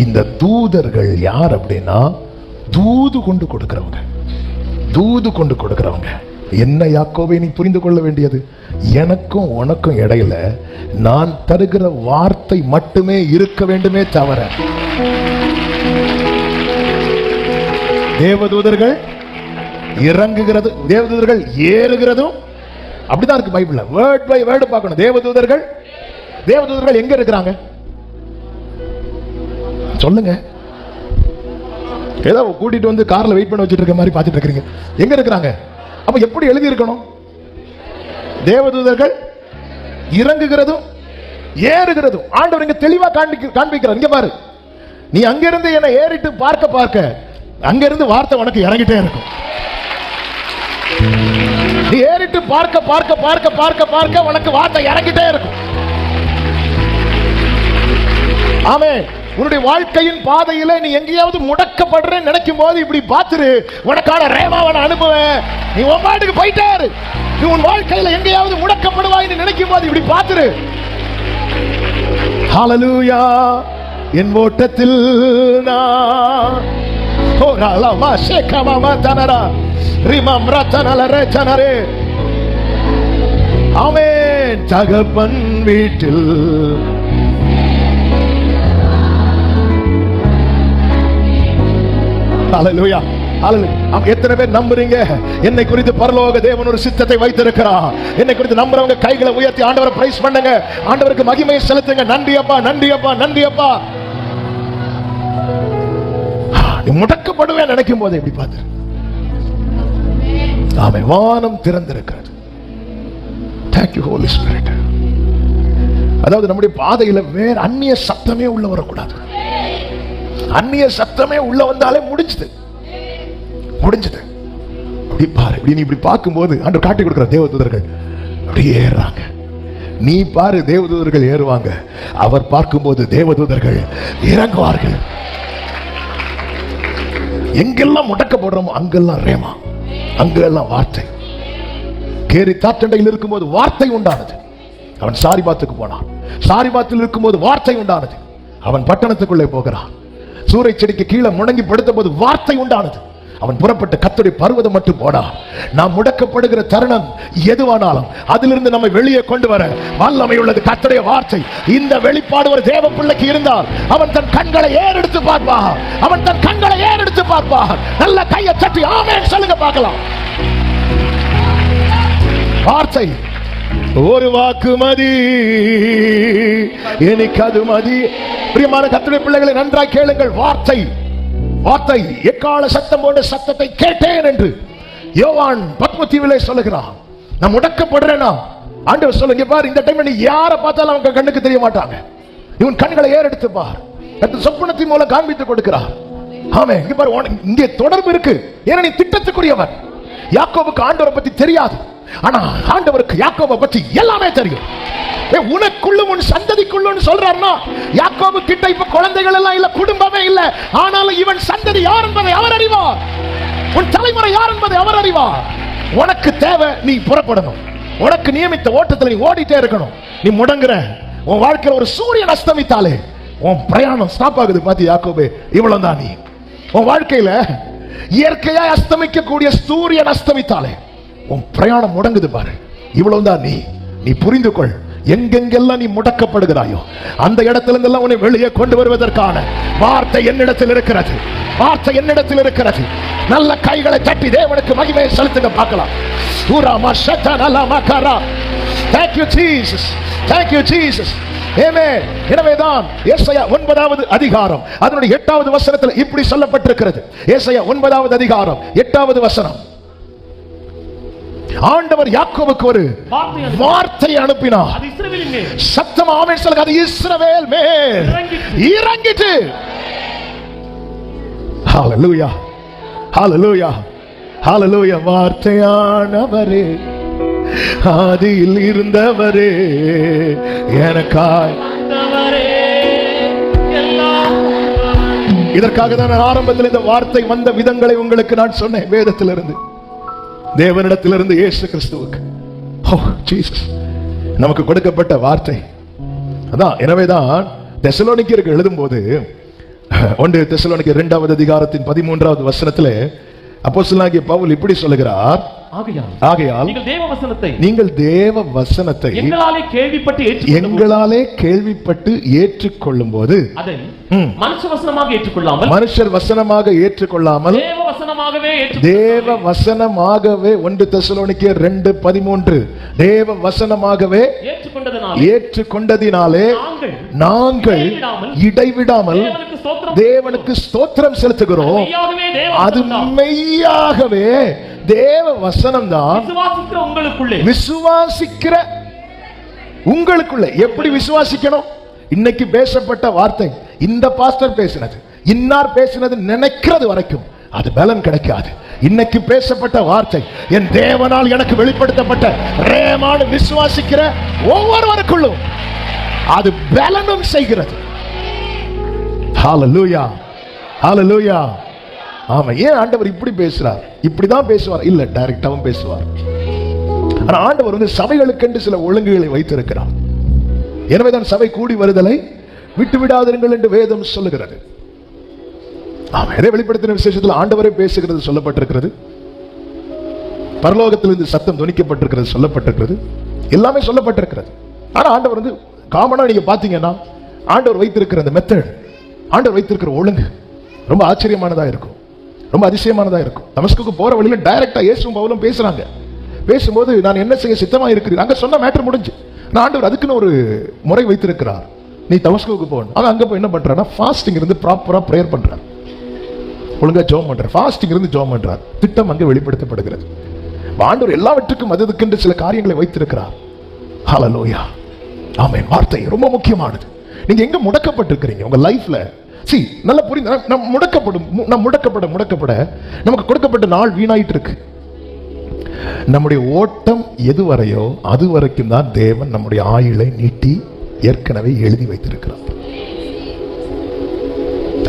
இந்த தூதர்கள் யார் அப்படின்னா தூது கொண்டு கொடுக்கிறவங்க. தூது கொண்டு கொடுக்கிறவங்க. என்ன யாக்கோபை நீ புரிந்து கொள்ள வேண்டியது, எனக்கும் உனக்கும் இடையில நான் தருகிற வார்த்தை மட்டுமே இருக்க வேண்டுமே தவிர தேவதூதர்கள் இறங்குகிறது, தேவதூதர்கள் ஏறுகிறதும் அப்படிதான் இருக்கு பைபிள்ல. வேர்ட் பை வேர்ட் பார்க்கணும். தேவதூதர்கள் எங்க இருக்கிறாங்க சொல்லுங்க. ஏதோ கூட்டிட்டு வந்து கார்ல வெயிட் பண்ண வச்சிட்டு இருக்க மாதிரி பார்த்துட்டு இருக்கீங்க. எங்க இருக்கிறாங்க? அப்ப எப்படி எழுதி இருக்கணும்? தேவதூதர்கள் இறங்குகிறதும் ஏறுகிறதும். ஆண்டவர் இங்க தெளிவா காண்பிக்கிறார். இங்க பாரு, நீ அங்கிருந்து என்னை ஏறிட்டு பார்க்க பார்க்க அங்கிருந்து வார்த்தை உனக்கு இறங்கிட்டே இருக்கும். நீ ஏறிட்டு பார்க்க பார்க்க பார்க்க பார்க்க பார்க்க உனக்கு வார்த்தை இறங்கிட்டே இருக்கும். ஆமென். உன்னுடைய வாழ்க்கையின் பாதையில நீ எங்கேயாவது முடக்கப்படுறேன்னு நினைக்கும் போது இப்படி பார்த்துரு, உனக்கான ரேமாவை அனுப்புவேன். நீ உன் பாட்டுக்கு போயிட்டே இரு. நீ உன் வாழ்க்கையில எங்கேயாவது முடக்கப்படுவாய்னு நினைக்கும் போது இப்படி பார்த்துரு. ஹல்லேலூயா. என் ஓட்டத்தில் நான் ஓராலமா சேகமாமா தனரா ரிமம் ரத்தனலரே தனரே. ஆமென். தகப்பன் வீட்டில் ஹல்லேலூயா. ஹல்லேலூயா. எத்தனை பேர் நம்புறீங்க என்னை குறித்து பரலோக தேவன் ஒரு சித்தத்தை வைத்திருக்கிறார்? என்னை குறித்து நம்புறவங்க கைகளை உயர்த்தி ஆண்டவரை பிரைஸ் பண்ணுங்க. ஆண்டவருக்கு மகிமையை செலுத்துங்க. நன்றி அப்பா, நன்றி அப்பா, நன்றி அப்பா. நீ முடக்கப்படுவேன் நினைக்கும் போது எப்படி பார்த்து ஆமென். வானம் திறந்திருக்கிறது. Thank you Holy Spirit. அதாவது நம்முடைய பாதையில வேற அந்நிய சத்தமே உள்ள வரக்கூடாது. அந்நிய சத்தமே உள்ள வந்தாலே முடிஞ்சது. அப்படி பாரு, இப்படி நீ இப்படி பார்க்கும்போது ஆண்டவர் காட்டி கொடுக்கிற தேவதூதர்கள் அப்படி ஏறுறாங்க. நீ பாரு, தேவதூதர்கள் ஏறுவாங்க. அவர் பார்க்கும்போது தேவதூதர்கள் இறங்குவார்கள். எங்கெல்லாம் முடக்க போடுறோமோ அங்கெல்லாம் ரேமா, அங்கெல்லாம் வார்த்தை. கேரி தாத்தண்டையில் இருக்கும்போது வார்த்தை உண்டானது. அவன் சாரிபாத்துக்கு போனான். சாரிபாத்தில் இருக்கும்போது வார்த்தை உண்டானது. அவன் பட்டணத்துக்குள்ளே போகிறான். சூறை செடிக்கு கீழே முடங்கி படுத்த போது வார்த்தை உண்டானது. அவன் புறப்பட்டு கர்த்தருடைய பர்வதம் மட்டும் போடா. நாம் முடக்கப்படுகிற தருணம் எதுவானாலும் அதிலிருந்து நம்மை வெளியே கொண்டு வர வல்லமை உள்ளது கர்த்தருடைய வார்த்தை. இந்த வெளிப்பாடு ஒரு தேவ பிள்ளைக்கு இருந்தால் அவன் தன் கண்களை ஏறெடுத்து பார்ப்பான். அவன் தன் கண்களை ஏறெடுத்து பார்ப்பான். நல்ல கையை தட்டி ஆமென் சொல்லுங்க பார்க்கலாம். வார்த்தை ஒரு வாக்கு மதி, எனக்கு அது மதி. பிரியமான கர்த்தருடைய பிள்ளைகளை நன்றாய் கேளுங்கள். வார்த்தை வார்த்தை எக்கால சத்தம் போன்ற சத்தத்தை கேட்டேன் என்று யோவான் பத்மதீவிலே சொல்லுகிறான். நான் முடக்கப்படுறேனா? ஆண்டவர் சொல்லுங்க, பார், இந்த டைம்ல நீ யாரை பார்த்தாலும் அவங்க கண்ணுக்கு தெரிய மாட்டாங்க. இவன் கண்களை ஏறெடுத்து பார். சொப்பனத்தின் மூலம் காண்பித்து கொடுக்கிறார். ஆமே, இங்க பாரு, இங்கே தொடர்பு இருக்கு. ஏன்னா நீ திட்டத்துக்குரியவன். யாக்கோபுக்கு ஆண்டவரை பத்தி தெரியாது, ஆனா ஆண்டவருக்கு யாக்கோபை பத்தி எல்லாமே தெரியும். உனக்குள்ளும் உன் சந்ததிக்குள்ளும் சொல்றாருன்னா, யாக்கோபு கிட்ட இப்ப குழந்தைகள் எல்லாம் இல்ல, குடும்பமே இல்ல, ஆனாலும் இவன் சந்ததி யார் என்பதை அவர் அறிவார். உன் தலைமுறை யார் என்பதை அவர் அறிவார். உனக்கு தேவை, நீ புறப்படணும். உனக்கு நியமித்த ஓட்டத்தில் நீ ஓடிட்டே இருக்கணும். நீ முடங்குற, உன் வாழ்க்கையில் ஒரு சூரியன் அஸ்தமித்தாலே உன் பிரயாணம் ஸ்டாப் ஆகுது. பாத்தி யாக்கோபே, இவ்வளவுதான் நீ. உன் வாழ்க்கையில இயற்கையா அஸ்தமிக்கக்கூடிய சூரியன் அஸ்தமித்தாலே உன் பிரயாணம் முடங்குது பாரு. இவ்வளவுதான் நீ. நீ புரிந்து கொள். எங்கெங்கெல்லாம் நீ முடக்கப்படுகிறாயோ அந்த இடத்துல இருந்தெல்லாம் உன்னை வெளியே கொண்டு வருவதற்கான வார்த்தை என்னிடத்தில் இருக்கிறது. வார்த்தை என்னிடத்தில் இருக்கிறது. நல்ல கைகளை தட்டி தேவனுக்கு மகிமையை செலுத்துங்க பார்க்கலாம். Thank you Jesus. Thank you Jesus. Amen. எனவேதான் ஏசாயா 9வது அதிகாரம் அதனுடைய 8வது வசனத்தில் இப்படி சொல்லப்பட்டிருக்கிறது. ஏசாயா 9வது அதிகாரம் 8வது வசனம். ஆண்டவர் யாக்கோபுக்கு ஒரு வார்த்தையை அனுப்பினார்.
அது இஸ்ரவேலின் மேல்.
சத்தமா ஆமென் சொல்லுங்க. அது இஸ்ரவேல் மேல் இறங்கிட்டு. ஹalleluya, ஹalleluya, ஹalleluya. வார்த்தையானவரே, ஆதியில் இருந்தவரே, எனக்காய் வந்தவரே, எல்லாம். இதற்காக தான் நான் ஆரம்பத்தில் இந்த வார்த்தை வந்த விதங்களை உங்களுக்கு நான் சொன்னேன். வேதத்திலிருந்து, தேவனிடத்திலிருந்து இயேசு கிறிஸ்துவுக்கு நமக்கு கொடுக்கப்பட்ட வார்த்தை அதான். எனவேதான் தெசலோனிக்கருக்கு எழுதும் போது 1 தெசலோனிக்கர் 2வது அதிகாரத்தின் 13வது வசனத்திலே அப்போஸ்தலனாகிய பவுல் இப்படி சொல்லுகிறார். ஆகையால் நீங்கள் தேவ வசனத்தை எங்களாலே கேள்விப்பட்டு ஏற்றுக்கொள்ளும் போது அதை மனுஷர் வசனமாக ஏற்றுக்கொள்ளாமல் தேவ வசனமாகவே 1 தெசலோனிக்கர் 2:13 தேவ வசனமாகவே ஏற்றுக்கொண்டதினாலே நாங்கள் இடைவிடாமல் தேவனுக்கு ஸ்தோத்திரம் செலுத்துகிறோம். அது மெய்யாகவே தேவ வசனம் தான். விசுவாசிக்கிற உங்களுக்குள்ள எப்படி விசுவாசிக்கணும்? இன்னைக்கு பேசப்பட்ட வார்த்தை, இந்த பாஸ்டர் பேசினது, இன்னார் பேசினது நினைக்கிறது வரைக்கும் அது பலன் கிடைக்காது. இன்னைக்கு பேசப்பட்ட வார்த்தை என் தேவனால் எனக்கு வெளிப்படுத்தப்பட்ட ரேமான விசுவாசிக்கிற ஒவ்வொருவருக்குள்ளும் அது பலனும் செய்கிறது. ஹalleluya, ஹalleluya. ஆமா, ஏன் ஆண்டவர் இப்படி பேசுறார்? இப்படிதான் பேசுவார் இல்ல, டைரக்டாவும் பேசுவார். ஆனா ஆண்டவர் சபைகளுக்கென்று சில ஒழுங்குகளை வைத்திருக்கிறார். எனவேதான் சபை கூடி வருதலை விட்டு விடாதீர்கள் என்று வேதம் சொல்லுகிறது. இதை வெளிப்படுத்தின விசேஷத்தில் ஆண்டவரே பேசுகிறது சொல்லப்பட்டிருக்கிறது. பரலோகத்திலிருந்து சத்தம் துணிக்கப்பட்டிருக்கிறது சொல்லப்பட்டிருக்கிறது. எல்லாமே சொல்லப்பட்டிருக்கிறது. ஆனா ஆண்டவர் காமனா நீங்க பாத்தீங்கன்னா ஆண்டவர் வைத்திருக்கிற அந்த மெத்தட், ஆண்டவர் வைத்திருக்கிற ஒழுங்கு ரொம்ப ஆச்சரியமானதா இருக்கும், ரொம்ப அதிசயமானதா இருக்கும். தமஸ்குக்கு போற வழியில டைரக்டா இயேசுவும் பவுலும் பேசுறாங்க. பேசும்போது நான் என்ன செய்ய சித்தமா இருக்கிறேன், அங்க சொன்ன மேட்டர் முடிஞ்சு. நான் ஆண்டவர் அதுக்குன்னு ஒரு முறை வைத்திருக்கிறார். நீ தமஸ்குக்கு போகணும். ஆனா அங்க போய் என்ன பண்றான்னா ஃபாஸ்டிங் இருந்து ப்ராப்பரா பிரேயர் பண்றார், ஒழுங்கா ஜெபம் பண்றார், ஃபாஸ்டிங் இருந்து ஜெபம் பண்றார். திட்டம் அங்கே வெளிப்படுத்தப்படுகிறது. ஆண்டவர் எல்லாவற்றுக்கும் அதுக்கென்று சில காரியங்களை வைத்திருக்கிறார். ஹalleluya, ஆமென். வார்த்தை ரொம்ப முக்கியமானது. நீங்க எங்க முடக்கப்பட்டிருக்கிறீங்க உங்க லைஃப்ல? நல்லா புரிந்து, நம் முடக்கப்பட நமக்கு கொடுக்கப்பட்ட நாள் வீணாயிட்டு இருக்கு. நம்முடைய ஓட்டம் எதுவரையோ அது வரைக்கும் தான் தேவன் நம்முடைய ஆயுளை நீட்டி ஏற்கனவே எழுதி வைத்திருக்கிறார்.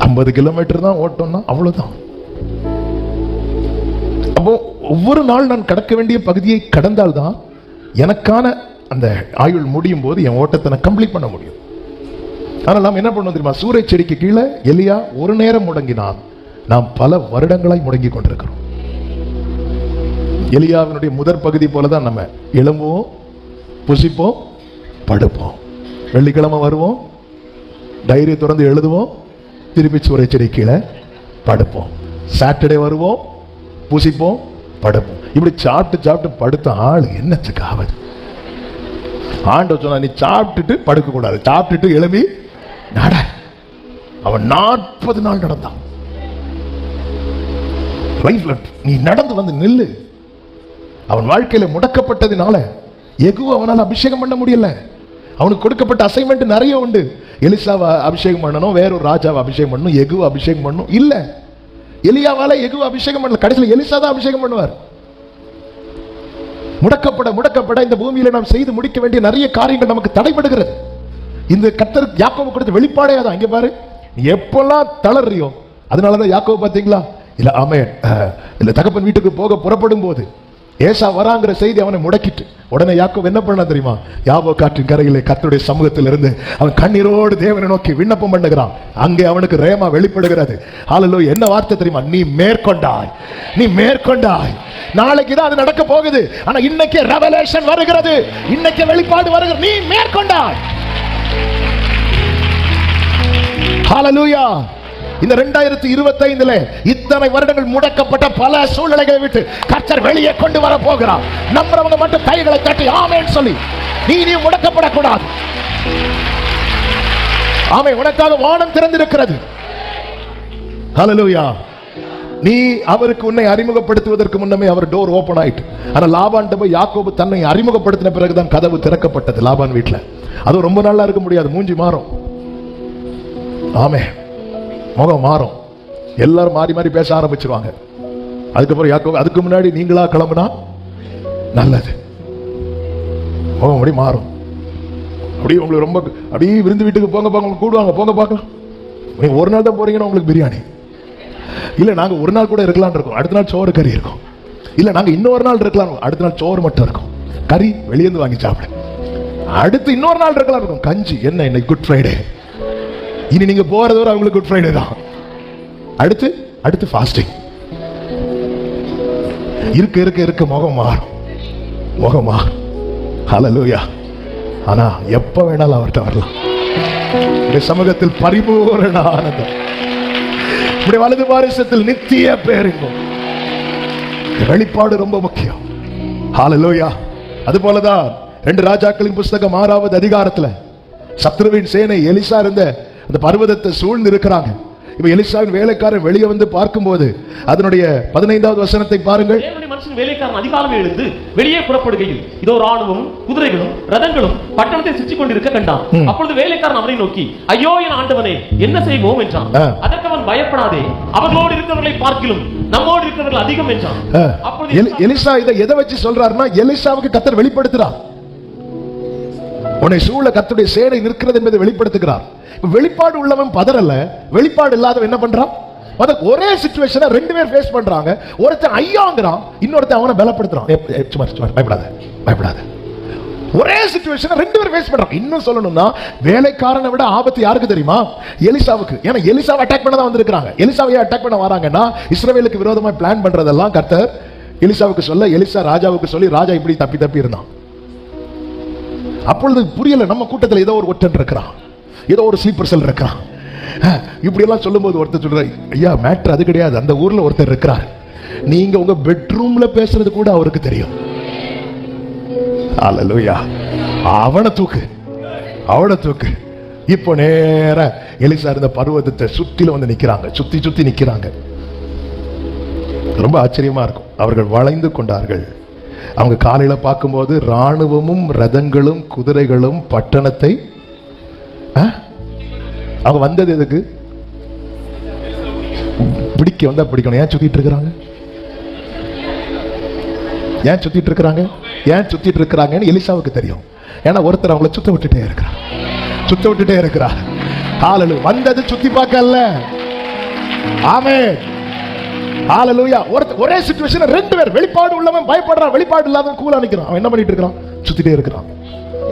50 கிலோமீட்டர் தான் ஓட்டம்னா அவ்வளவுதான். அப்போ ஒவ்வொரு நாள் நான் கடக்க வேண்டிய பகுதியை கடந்தால்தான் எனக்கான அந்த ஆயுள் முடியும் போது என் ஓட்டத்தை நான் கம்ப்ளீட் பண்ண முடியும். ஆனால் நாம் என்ன பண்ணுவோம் தெரியுமா? சூறை செடிக்கு கீழே எலியா ஒரு நேரம் முடங்கினான், நாம் பல வருடங்களாய் முடங்கி கொண்டிருக்கிறோம். எலியாவினுடைய முதற் பகுதி போலதான் நம்ம எழும்புவோம், புசிப்போம், படுப்போம். வெள்ளிக்கிழமை வருவோம், டைரி திறந்து எழுதுவோம், திருப்பி சூறை செடி கீழே படுப்போம். சாட்டர்டே வருவோம், புசிப்போம், படுப்போம். இப்படி சாப்பிட்டு படுத்த ஆள் என்னத்துக்கு ஆகுது? ஆண்டவர் சொன்னா, நீ சாப்பிட்டுட்டு படுக்க கூடாது, சாப்பிட்டுட்டு எழுப்பி நட. அவன் 40 நாள் நடந்தான். நீ நடந்து வந்து நில்லு. அவன் வாழ்க்கையில முடக்கப்பட்டதுனால யெகூ அவனால் அபிஷேகம் பண்ண முடியல. அவனுக்கு கொடுக்கப்பட்ட அசைன்மெண்ட் நிறைய உண்டு. எலிசாவை அபிஷேகம் பண்ணணும், வேறொரு ராஜாவை அபிஷேகம் பண்ணணும், யெகூ அபிஷேகம் பண்ணணும். இல்ல, எலியாவால யெகூ அபிஷேகம் பண்ணல. கடைசியில் எலிசா தான் அபிஷேகம் பண்ணுவார். முடக்கப்பட இந்த பூமியில நாம் செய்து முடிக்க வேண்டிய நிறைய காரியங்கள் நமக்கு தடைபடுகிறது. இந்த கர்த்தர் யாக்கோபு கொடுத்த வெளிப்பாடே அதான். இங்க பாரு, எப்பெல்லாம் தளர்றியோ, அதனாலதான் யாக்கோபு பாத்தீங்களா, இல்ல ஆமென், இல்ல தகப்பன் வீட்டுக்கு போக புறப்படும் போது ஏசா வராங்கிற செய்தி அவனை முடக்கிட்டு உடனே யாக்கோபு என்ன பண்ணா தெரியுமா? யாபோக் காற்றின் கரையிலே கர்த்தருடைய சமூகத்தில் இருந்து அவன் கண்ணீரோடு தேவனை நோக்கி விண்ணப்பம் பண்ணுகிறான். அங்கே அவனுக்கு ரேமா வெளிப்படுகிறது. ஹல்லேலூயா. என்ன வார்த்தை தெரியுமா? நீ மேற்கொண்டாய், நீ மேற்கொண்டாய். நாளைக்கு தான் அது நடக்க போகுது. ஆனா இன்னைக்கு ரெவலேஷன் வருகிறது, இன்னைக்கு வெளிப்பாடு வருகிறது. நீ மேற்கொண்டாய். ஹல்லேலூயா. இந்த 2025 இத்தனை வருடங்கள் முடக்கப்பட்ட பல சூழ்நிலைகளை விட்டு கர்த்தர் வெளியே கொண்டு வர போகிறார். நம்புறவங்க மட்டும் கைகளை தட்டி ஆமென் சொல்லி, நீ முடக்கப்படக்கூடாது. ஆமென். உனக்காக வானம் திறந்திருக்கிறது. ஹல்லேலூயா. நீ அவருக்கு உன்னை அறிமுகப்படுத்துவதற்கு முன்னமே அவர் டோர் ஓபன் ஆயிட்டு. ஆனா லாபான் போய் யாக்கோபு தன்னை அறிமுகப்படுத்தின பிறகுதான் கதவு திறக்கப்பட்டது லாபான் வீட்டுல. அது ரொம்ப நல்லா இருக்க முடியாது, மூஞ்சி மாறும். ஆமென். முகம் மாறும். எல்லாரும் மாறி மாறி பேச ஆரம்பிச்சிருவாங்க. அதுக்கப்புறம் யாக்கோபு, அதுக்கு முன்னாடி நீங்களா கிளம்புனா நல்லது. முகம் அப்படி மாறும். அப்படியே உங்களுக்கு ரொம்ப அப்படியே விருந்து வீட்டுக்கு போங்க உங்களுக்கு கூடுவாங்க, போங்க பார்க்கலாம். நீங்க ஒரு நாள் தான் போறீங்கன்னா உங்களுக்கு பிரியாணி இல்ல, நாங்க ஒரு நாள் கூட இருக்கலாம்னு இருக்கோம், அடுத்த நாள் சோறு கறி இருக்கும். இல்ல நாங்க இன்னொரு நாள் இருக்கலாம், அடுத்த நாள் சோறு மட்டும் இருக்கும், கறி வெளியேந்து வாங்கி சாப்பிடு. அடுத்து இன்னொரு நாள் இருக்கலாம் இருக்கும், கஞ்சி. என்ன இன்னைக்கு குட் ஃப்ரைடே, இனி நீங்க போறது வரை அவங்களுக்கு குட் ஃப்ரைடே தான். அடுத்து ஃபாஸ்டிங். இருக்க முகம் மாறும், முகம் மாறும். ஹல்லேலூயா. ஆனா எப்ப வேணாலும் அவர்கிட்ட வரலாம். இந்த சமூகத்தில் பரிபூரண ஆனந்தம், இப்படி வலது பாரிசத்தில் நித்திய பேருங்கும். வெளிப்பாடு ரொம்ப முக்கியம். ஹல்லேலூயா. அது போலதான் 2 ராஜாக்களின் புஸ்தகம் 6வது அதிகாரத்துல சத்ருவின் சேனை எலிசா இருந்த அந்த பர்வதத்தை சூழ்ந்து இருக்கிறாங்க. இப்ப எலிசாவின் வேலைக்காரன் வெளியே வந்து பார்க்கும்போது அதனுடைய 15வது வசனத்தை பாருங்கள்.
மனுஷன் வேலைக்காரன் அதிகாலமே எழுந்து வெளியே புறப்படுகையில் இதோ ராணுவமும் குதிரைகளும் ரதங்களும் பட்டணத்தை சுற்றி கொண்டிருக்க கண்டான். அப்பொழுது வேலைக்காரன் அவனை நோக்கி, ஐயோ என் ஆண்டவனே, என்ன செய்வோம் என்றான். அதற்கு அவன், பயப்படாதே, அவர்களோடு இருக்கிறவர்களை பார்க்கிலும் நம்மோடு இருக்கிறவர்கள் அதிகம் என்றான். அப்பொழுது
எலிசா இதை எதை வச்சு சொல்றாருன்னா, எலிசாவுக்கு கர்த்தர் வெளிப்படுத்துறார். உன்னை சூழ கர்த்தருடைய சேனை நிற்கிறது என்பதை வெளிப்படுத்துகிறார். வெளிப்பாடு உள்ளவன் பதறல, வெளிப்பாடு இல்லாதவன் என்ன பண்றான்? ஒரே சிச்சுவேஷனை 2 பேர் ஃபேஸ் பண்றாங்க. ஒருத்தன் ஐயாங்கிறான், இன்னொருத்தன் அவனை பலப்படுத்துறான். பயப்படாத. ஒரே சிச்சுவேஷனை 2 பேர் ஃபேஸ் பண்றாங்க. இன்னும் சொல்லணும்னா வேலைக்காரனை விட ஆபத்து யாருக்கு தெரியுமா? எலிசாவுக்கு. ஏன்னா எலிசாவை அட்டாக் பண்ண தான் வந்திருக்காங்க. எலிசாவை அட்டாக் பண்ண வராங்கன்னா இஸ்ரவேலுக்கு விரோதமா பிளான் பண்றதெல்லாம் கர்த்தர் எலிசாவுக்கு சொல்ல, எலிசா ராஜாவுக்கு சொல்லி, ராஜா இப்படி தப்பி இருந்தான். அப்பொழுது புரியல, நம்ம கூட்டத்தில் ஏதோ ஒரு ஒற்றன் இருக்கிறான், ஏதோ ஒரு ஸ்லீப்பர் செல் இருக்கிறான். இப்படி எல்லாம் சொல்லும்போது ஒருத்தர் சொல்றாரு, ஐயா மேட்டர் அது கிடையாது, அந்த ஊர்ல ஒருத்தர் இருக்கிறார், நீங்க உங்க பெட்ரூம்ல பேசுறது கூட அவருக்கு தெரியும். அல்லேலூயா. அவனை தூக்கு. இப்போ நேர எலிசா இருந்த பர்வதத்தை சுத்தில வந்து நிக்கிறாங்க, சுத்தி நிக்கிறாங்க. ரொம்ப ஆச்சரியமா இருக்கும். அவர்கள் வளைந்து கொண்டார்கள். அவங்க காலையில பார்க்கும்போது ராணுவமும் ரதங்களும் குதிரைகளும் பட்டணத்தை, அவங்க வந்தது எதுக்கு? பிடிக்க வந்தா பிடிக்கணும். ஏன் சுத்திட்டு இருக்கிறாங்கன்னு எலிசாவுக்கு தெரியும். ஏன்னா ஒருத்தர் அவங்கள சுத்த விட்டுட்டே இருக்கிறார். ஹல்லேலூயா. வந்தது சுத்தி பார்க்கல. ஆமென். ஹல்லேலூயா. ஒரே சிச்சுவேஷன் 2 பேர். வெளிப்பாடு உள்ளவன் பயப்படுறான், வெளிப்பாடு இல்லாதவன் கூலா நிக்கிறான். அவன் என்ன பண்ணிட்டு இருக்கான்? சுத்திட்டே இருக்கிறான்.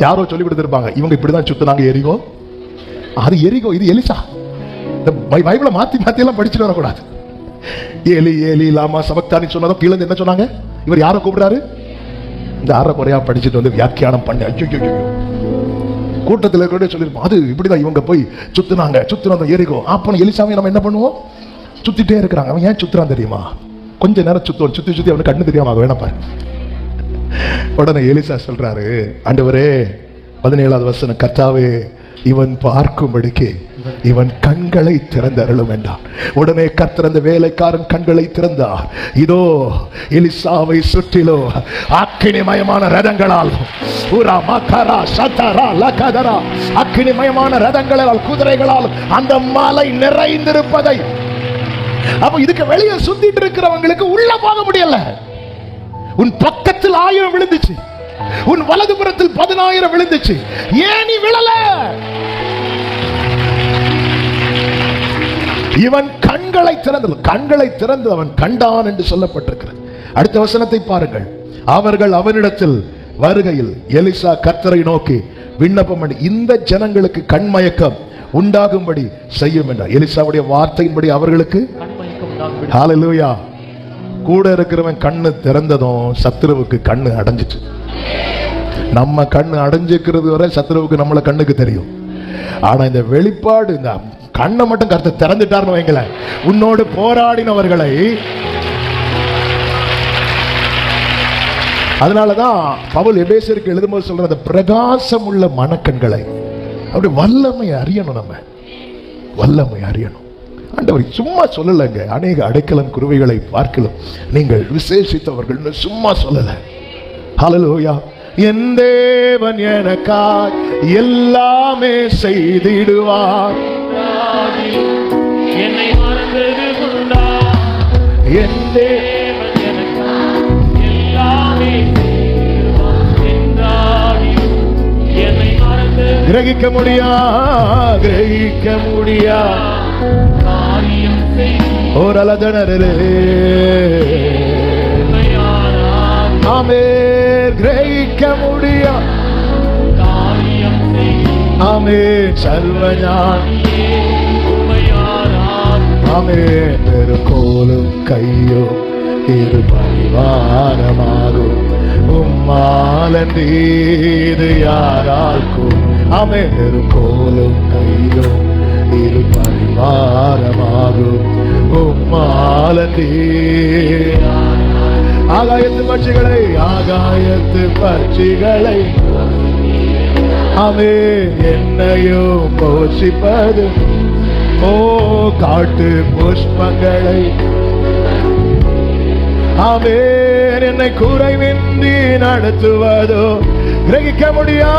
யாரோ சொல்லி கொடுத்திருப்பாங்க, இவங்க இப்படிதான் சுத்தினாங்க எரிகோ. அது எரிகோ, இது எலிசா. இந்த பைபிளை மாத்தி எல்லாம் படிச்சுட்டு வரக்கூடாது. ஏலி லாமா சபக்தானி சொன்னதும் கீழே என்ன சொன்னாங்க? இவர் யாரை கூப்பிடுறாரு? இந்த அறக்குறையா படிச்சுட்டு வந்து வியாக்கியானம் பண்ணி கூட்டத்தில் இருக்கிற சொல்லியிருப்போம், அது இப்படிதான் இவங்க போய் சுத்தினாங்க எரிகோ. அப்ப எலிசாவை நம்ம என்ன பண்ணுவோம்? சுத்திட்டே இருக்கிறாங்க. அவன் ஏன் சுத்துறான் தெரியுமா? கொஞ்ச நேரம் சுத்தி அவனுக்கு கண்ணு தெரியாம வேணப்பா. உடனே எலிசா சொல்றாரு, ஆண்டவரே 17வது வசனம், கர்த்தாவே இவன் பார்க்கும்படிக்கு இவன் கண்களை திறந்தருளும் என்றார். உடனே கர்த்தர் அந்த வேலைக்காரன் கண்களை திறந்தார். இதோ எலிசாவை சுற்றிலோ அக்கினிமயமான ரதங்களால், அக்கினிமயமான ரதங்களால், குதிரைகளால் அந்த மலை நிறைந்திருப்பதை. அப்ப இதுக்கு வெளியே சுத்திட்டு இருக்கிறவங்களுக்கு உள்ள போக முடியல. உன் பக்கத்தில் 1000 விழுந்துச்சு, உன் வலதுபுறத்தில் 10,000 விழுந்துச்சு, ஏன் நீ விழல? இவன் கண்களை திறந்து அவன் கண்டான் என்று சொல்லப்பட்டிருக்கிறது. அடுத்த வசனத்தை பாருங்கள். அவர்கள் அவனிடத்தில் வருகையில் எலிசா கர்த்தரை நோக்கி விண்ணப்பம் பண்ணி இந்த ஜனங்களுக்கு கண்மயக்கம் உண்டாகும்படி செய்யும் என்றார். எலிசாவுடைய வார்த்தையின்படி அவர்களுக்கு ஹல்லேலூயா. கூட இருக்கிறவன் கண்ணு திறந்ததும் சத்துருவுக்கு கண்ணு அடைஞ்சிச்சு. நம்ம கண்ணு அடைஞ்சிக்கிறது வரை சத்துருவுக்கு நம்மள கண்ணுக்கு தெரியும். ஆனா இந்த வெளிப்பாடு, இந்த கண்ணை மட்டும் கர்த்தர் திறந்துட்டார்னு வைங்கள, உன்னோடு போராடினவர்களை. அதனாலதான் பவுல் எபேசியருக்கு எழுதும்போது சொல்ற பிரகாசம் உள்ள மனக்கண்களை, அப்படி வல்லமை அறியணும். நம்ம வல்லமை அறியணும். ஆண்டவர் சும்மா சொல்லலைங்க, அநேக அடைக்கலம் குருவிகளை பார்க்கலாம் நீங்கள் விசேஷித்தவர்கள் சும்மா சொல்லல. ஹல்லேலூயா. என் தேவன் எனக்காய் எல்லாமே செய்திடுவார்,
என்னை மறந்தது உண்டா?
என் தேவன்
எனக்காய் எல்லாமே செய்திடுவார் என்றாலும் என்னை மறந்தது
கிரகிக்க முடியா
காரியம் செய்யும்
ஓரலதனரே. ஆமென். கிரகிக்க முடியா
காரியம் செய்யும்
ஆமென். சர்வஞானியே ஆமென். பெருகோலும் கையோ இரு பரிவாரமாகும், உம்மாலன்றி இது யாரால் கூடும். ஆமென். பெருகோலும் கையோ இரு பரிவாரமாகும், உம்மாலன்றி. ஆகாயத்து பட்சிகளை ஆமென் என்னையும் போஷிப்பது, ஓ காட்டு புஷ்பங்களை ஆமென் என்னை குறைவின்றி நடத்துவதோ. கிரகிக்க முடியா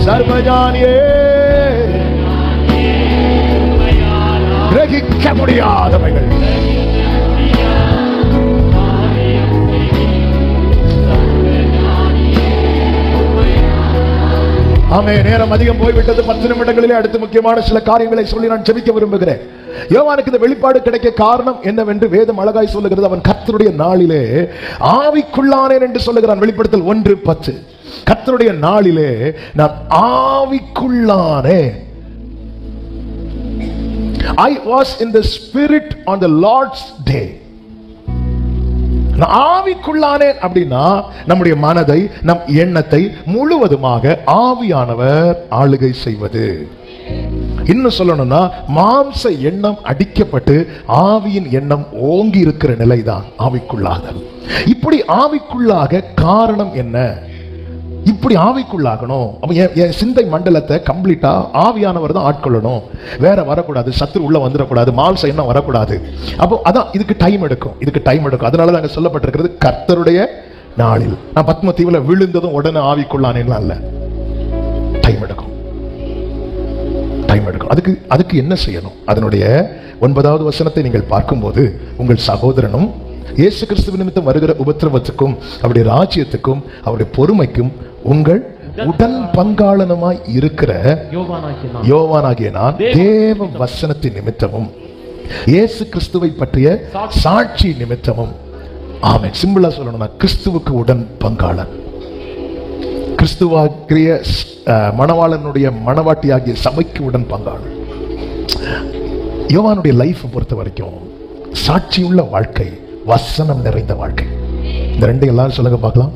சர்வஞானியே, கிரகிக்க முடியாதவைகள். ஆமே. நேரம் அதிகம் போய்விட்டது. 10 நிமிடங்களிலே அடுத்து முக்கியமான சில காரியங்களை சொல்லி நான் ஜெபிக்க விரும்புகிறேன். யோவானுக்கு இந்த வெளிப்பாடு கிடைக்க காரணம் என்னவென்று வேதம் அழகாய் சொல்லுகிறது. அவன் கர்த்தருடைய நாளிலே ஆவிக்குள்ளானேன் என்று சொல்லுகிறான். வெளிப்படுத்தல் 1:10. கர்த்தருடைய நாளிலே நான் ஆவிக்குள்ளானேன். I was in the spirit on the Lord's day. ஆவிக்குள்ளானேன் அப்படின்னா நம்முடைய மனதை, நம் எண்ணத்தை முழுவதுமாக ஆவியானவர் ஆளுகை செய்வது. இன்னும் சொல்லணும்னா மாம்ச எண்ணம் அடிக்கப்பட்டு ஆவியின் எண்ணம் ஓங்கி இருக்கிற நிலைதான் ஆவிக்குள்ளாதல். இப்படி ஆவிக்குள்ளாக காரணம் என்ன? இப்படி ஆவிக்குள்ளாகணும். என் சிந்தை மண்டலத்தை கம்ப்ளீட்டா ஆவியானவர் தான் ஆட்கொள்ளணும். வேற வரக்கூடாது, சத்துரு உள்ள வந்துடக்கூடாது, மாம்ச எண்ணம் வரக்கூடாது. அப்போ அதான் இதுக்கு டைம் எடுக்கும். அதனால அங்க சொல்லப்பட்டிருக்கிறது கர்த்தருடைய நாளில். நான் பத்மதீவுல விழுந்ததும் உடனே ஆவிக்குள்ளானேன்லாம் இல்ல, டைம் எடுக்கும். அதுக்கு என்ன செய்யணும்? அதனுடைய 9வது வசனத்தை நீங்கள் பார்க்கும்போது, உங்கள் சகோதரனும் இயேசு கிறிஸ்துவின் நிமித்தம் வருகிற உபத்திரவத்துக்கும் அவருடைய ராஜ்யத்துக்கும் அவருடைய பொறுமைக்கும் உங்கள் உடன் பங்காளனுமாய் இருக்கிற யோவானாகிய நான் தேவ வசனத்தின் நிமித்தமும் இயேசு கிறிஸ்துவை பற்றிய சாட்சி நிமித்தமும். ஆமென். சிம்பிளா சொல்லணும்னா கிறிஸ்துவுக்கு உடன் பங்காளன், கிறிஸ்துவாகிய மணவாளனுடைய மணவாட்டியாகிய சபைக்கு உடன் பங்காளன். யோவானுடைய லைஃப் பொறுத்த வரைக்கும் சாட்சியுள்ள வாழ்க்கை, வசனம் நிறைந்த வாழ்க்கை. இந்த ரெண்டு எல்லாரும் சொல்லுங்க பார்க்கலாம்.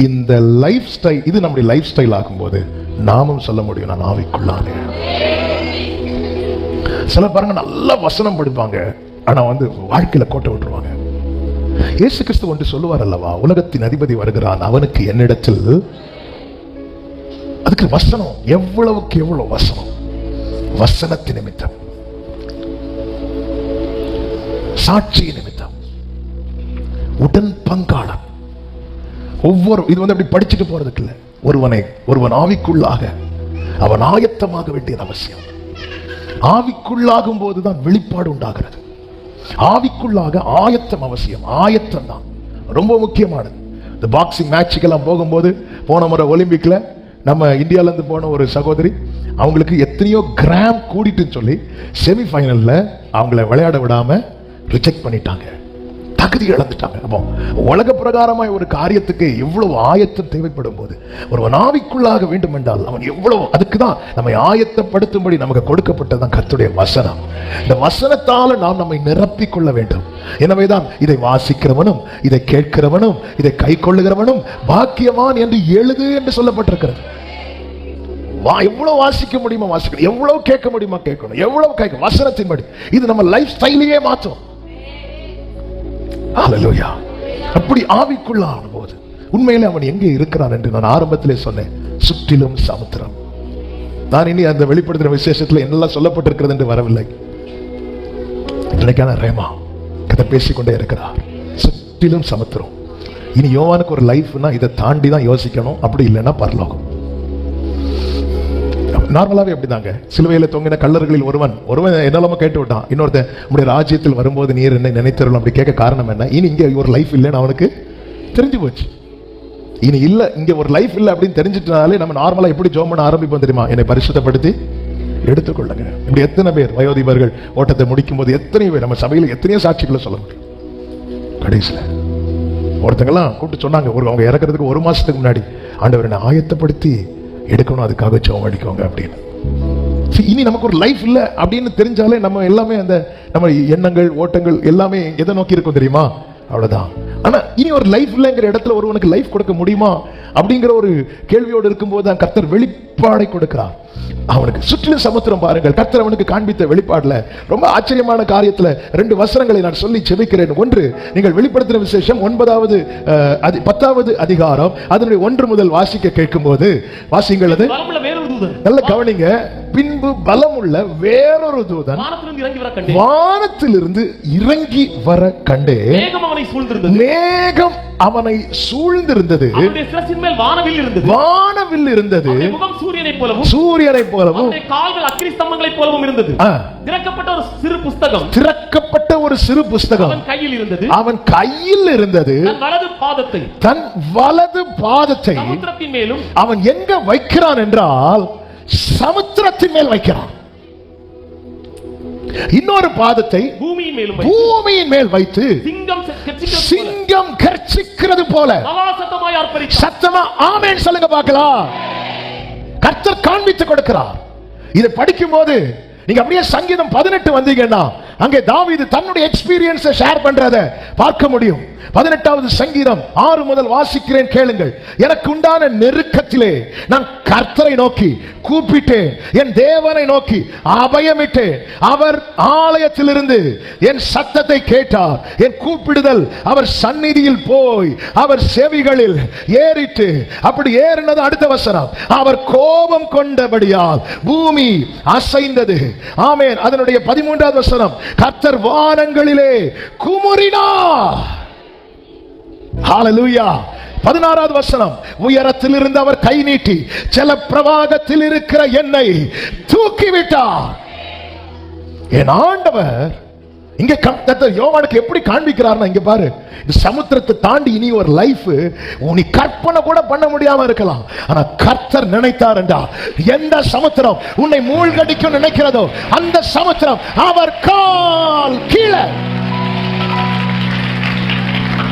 இந்த லைஃப் ஸ்டைல், இது நம்முடைய லைஃப் ஸ்டைல் ஆகும்போது நாமும் சொல்ல முடியும், நான் ஆவிக்குள்ளானே. சில பாருங்க நல்ல வசனம் படிப்பாங்க, ஆனா வாழ்க்கையில கோட்டை விட்டுருவாங்க. இயேசு கிறிஸ்து ஒன்று சொல்லுவார் அல்லவா, உலகத்தின் அதிபதி வருகிறான், அவனுக்கு என்னிடத்தில், அதுக்கு வசனம் எவ்வளவுக்கு எவ்வளவு வசனம், வசனத்தின் நிமித்தம், சாட்சி நிமித்தம், உடன் பங்காளர். ஒவ்வொரு இது அப்படி படிச்சுட்டு போறதுக்கு இல்ல, ஒருவன் ஆவிக்குள்ளாக அவன் ஆயத்தமாக வேண்டியது அவசியம். ஆவிக்குள்ளாகும் போதுதான் வெளிப்பாடு உண்டாகிறது. ஆவிக்குள்ளாக ஆயத்தம் அவசியம். ஆயத்தம் தான் ரொம்ப முக்கியமானது. இந்த பாக்ஸிங் மேட்சுக்கெல்லாம் போகும்போது, போன முறை ஒலிம்பிக்ல நம்ம இந்தியால இருந்து போன ஒரு சகோதரி, அவங்களுக்கு எத்தனையோ கிராம் கூடிட்டுன்னு சொல்லி செமிஃபைனல்ல அவங்கள விளையாட விடாம ரிஜெக்ட் பண்ணிட்டாங்க, தகுதி இழந்துட்டாங்க. அப்போ உலக பிரகாரமாய் ஒரு காரியத்துக்கு எவ்வளவு ஆயத்தம் தேவைப்படும் போது, ஒருவன் ஆவிக்குள்ளாக வேண்டும் என்றால் அவன் எவ்வளவு, அதுக்குதான் நம்மை ஆயத்தப்படுத்தும்படி நமக்கு கொடுக்கப்பட்டதான் கர்த்தருடைய வசனம். இந்த வசனத்தால நாம் நம்மை நிரப்பிக் கொள்ள வேண்டும். எனவேதான் இதை வாசிக்கிறவனும் இதை கேட்கிறவனும் இதை கை கொள்ளுகிறவனும் பாக்கியவான் என்று எழுது என்று சொல்லப்பட்டிருக்கிறது. எவ்வளவு வாசிக்க முடியுமா வாசிக்கணும், எவ்வளவு கேட்க முடியுமா கேட்கணும், எவ்வளவு கேட்க வசனத்தின்படி. இது நம்ம லைஃப் ஸ்டைலையே மாற்றும். ஹல்லேலூயா. அப்படி ஆவிக்குள்ளான போது உண்மையிலே அவன் எங்கே இருக்கிறான் என்று நான் ஆரம்பத்திலே சொன்னேன், சுற்றிலும் சமுத்திரம். நான் இனி அந்த வெளிப்படுத்தின விசேஷத்தில் என்னெல்லாம் சொல்லப்பட்டிருக்கிறது என்று வரவில்லை. இன்னைக்கான ரேமா கதை பேசிக்கொண்டே இருக்கிறார், சுற்றிலும் சமுத்திரம். இனி யோவானுக்கு ஒரு லைஃப்னா இதை தாண்டி தான் யோசிக்கணும், அப்படி இல்லைன்னா பரலோகம். நார்மலாவே அப்படிதாங்க. சிலுவையில தொங்கின கள்ளர்களில் ஒருவன் என்னெல்லாம கேட்டு விட்டான், இன்னொருத்தன் உங்களுடைய ராஜ்யத்தில் வரும்போது நீர் என்ன நினைத்தருள் அப்படி கேட்க காரணம் என்ன, இனி இங்க ஒரு லைஃப் இல்லைன்னு அவனுக்கு தெரிஞ்சு போச்சு. இனி இல்ல, இங்க ஒரு லைஃப் இல்லை அப்படின்னு தெரிஞ்சிட்டனாலே நம்ம நார்மலா எப்படி ஜெபம் பண்ண ஆரம்பிப்போம் தெரியுமா, என்னை பரிசுத்தப்படுத்தி எடுத்துக்கொள்ளுங்க. இப்படி எத்தனை பேர் வயோதிபர்கள் ஓட்டத்தை முடிக்கும் போது, எத்தனை பேர் நம்ம சபையில் எத்தனையோ சாட்சிகளை சொல்ல முடியும். கடைசியில் ஒருத்தங்கெல்லாம் கூப்பிட்டு சொன்னாங்க, அவங்க இறக்குறதுக்கு 1 மாசத்துக்கு முன்னாடி, ஆண்டவர் என்னை ஆயத்தப்படுத்தி எடுக்கணும், அதுக்காக ஜெபம் அடிக்கோங்க அப்படின்னு. இனி நமக்கு ஒரு லைஃப் இல்லை அப்படின்னு தெரிஞ்சாலே நம்ம எல்லாமே அந்த நம்ம எண்ணங்கள் ஓட்டங்கள் எல்லாமே எதை நோக்கி இருக்கும் தெரியுமா, அவ்வளவுதான். ஆனா இனி ஒரு லைஃப் இல்லைங்கிற இடத்துல ஒருவனுக்கு லைஃப் கொடுக்க முடியுமா அப்படிங்கிற ஒரு கேள்வியோடு இருக்கும்போது தான் கர்த்தர் வெளிப்பாடை கொடுக்கிறார். அவனுக்கு சுற்றிலும் சமுத்திரம் பாருங்கள், கர்த்தர் அவனுக்கு காண்பித்த வெளிப்பாடுல ரொம்ப ஆச்சரியமான காரியத்துல 2 வசனங்களை நான் சொல்லி செபிக்கிறேன். ஒன்று, நீங்கள் வெளிப்படுத்தின விசேஷம் 10வது அதிகாரம் அதனுடைய 1 முதல் வாசிக்க கேட்கும் போது, வாசிங்கள் அது நல்ல கவனிங்க. பின்பு பலமுள்ள வேறொரு தூதன் வானத்திலிருந்து இறங்கி வர கண்டே, மேகம் அவனை சூழ்ந்திருந்தது, வானவில் இருந்தது, சூரியனை போலவும்
கால்கள் அக்கினி ஸ்தம்பங்களைப் போலவும் இருந்தது. திறக்கப்பட்ட ஒரு சிறு புஸ்தகம் அவன் கையில் இருந்தது. தன் வலது பாதத்தை சமுத்திரத்தின் மேலும் அவன் எங்க வைக்கிறான் என்றால் சமுத்திரத்தின் மேல் வைக்கிறான். இன்னொரு பாதத்தை பூமியின் மேல் வைத்து சிங்கம் கர்ச்சிக்கிறது போல சத்தமா ஆமென் சொல்லுங்க பார்க்கலாம். கர்த்தர் காண்பித்து கொடுக்கிறார். இதை படிக்கும் போது நீங்க அப்படியே சங்கீதம் 18 வந்தீங்கன்னா, அங்கே தாவீது தன்னுடைய எக்ஸ்பீரியன்ஸை ஷேர் பண்றத பார்க்க முடியும். 18வது சங்கீதம் 6 முதல் வாசிக்கிறேன், கேளுங்கள். எனக்கு உண்டான நெருக்கத்திலே நான் கர்த்தரை நோக்கி கூப்பிட்டேன், என் தேவனை நோக்கி அபயமிட்டேன். அவர் ஆலயத்திலிருந்து என் சத்தத்தை கேட்டார். என் கூப்பிடுதல் அவர் சந்நிதியில் போய் அவர் செவிகளில் ஏறிட்டு, அப்படி ஏறினது அடுத்த வசனம், அவர் கோபம் கொண்டபடியால் பூமி அசைந்தது. ஆமென். அதனுடைய 13வது வசனம், கர்த்தர் வானங்களிலே குமுறினார். ஹல்லேலூயா. 16வது வசனம், உயரத்தில் இருந்து அவர் கை நீட்டி ஜல பிரவாகத்தில் இருக்கிற என்னை தூக்கிவிட்டார். என் ஆண்டவர் இங்க யோவானுக்கு எப்படி காண்பிக்கிறார்னா, இங்க பாரு, இந்த சமுத்திரத்தை தாண்டி இனி ஒரு லைஃப் நீ கற்பனை கூட பண்ண முடியாம இருக்கலாம். ஆனா கர்த்தர் நினைத்தார் என்றால், எந்த சமுத்திரம் உன்னை மூழ்கடிக்கும் நினைக்கிறதோ அந்த சமுத்திரம் அவர் கால் கீழே.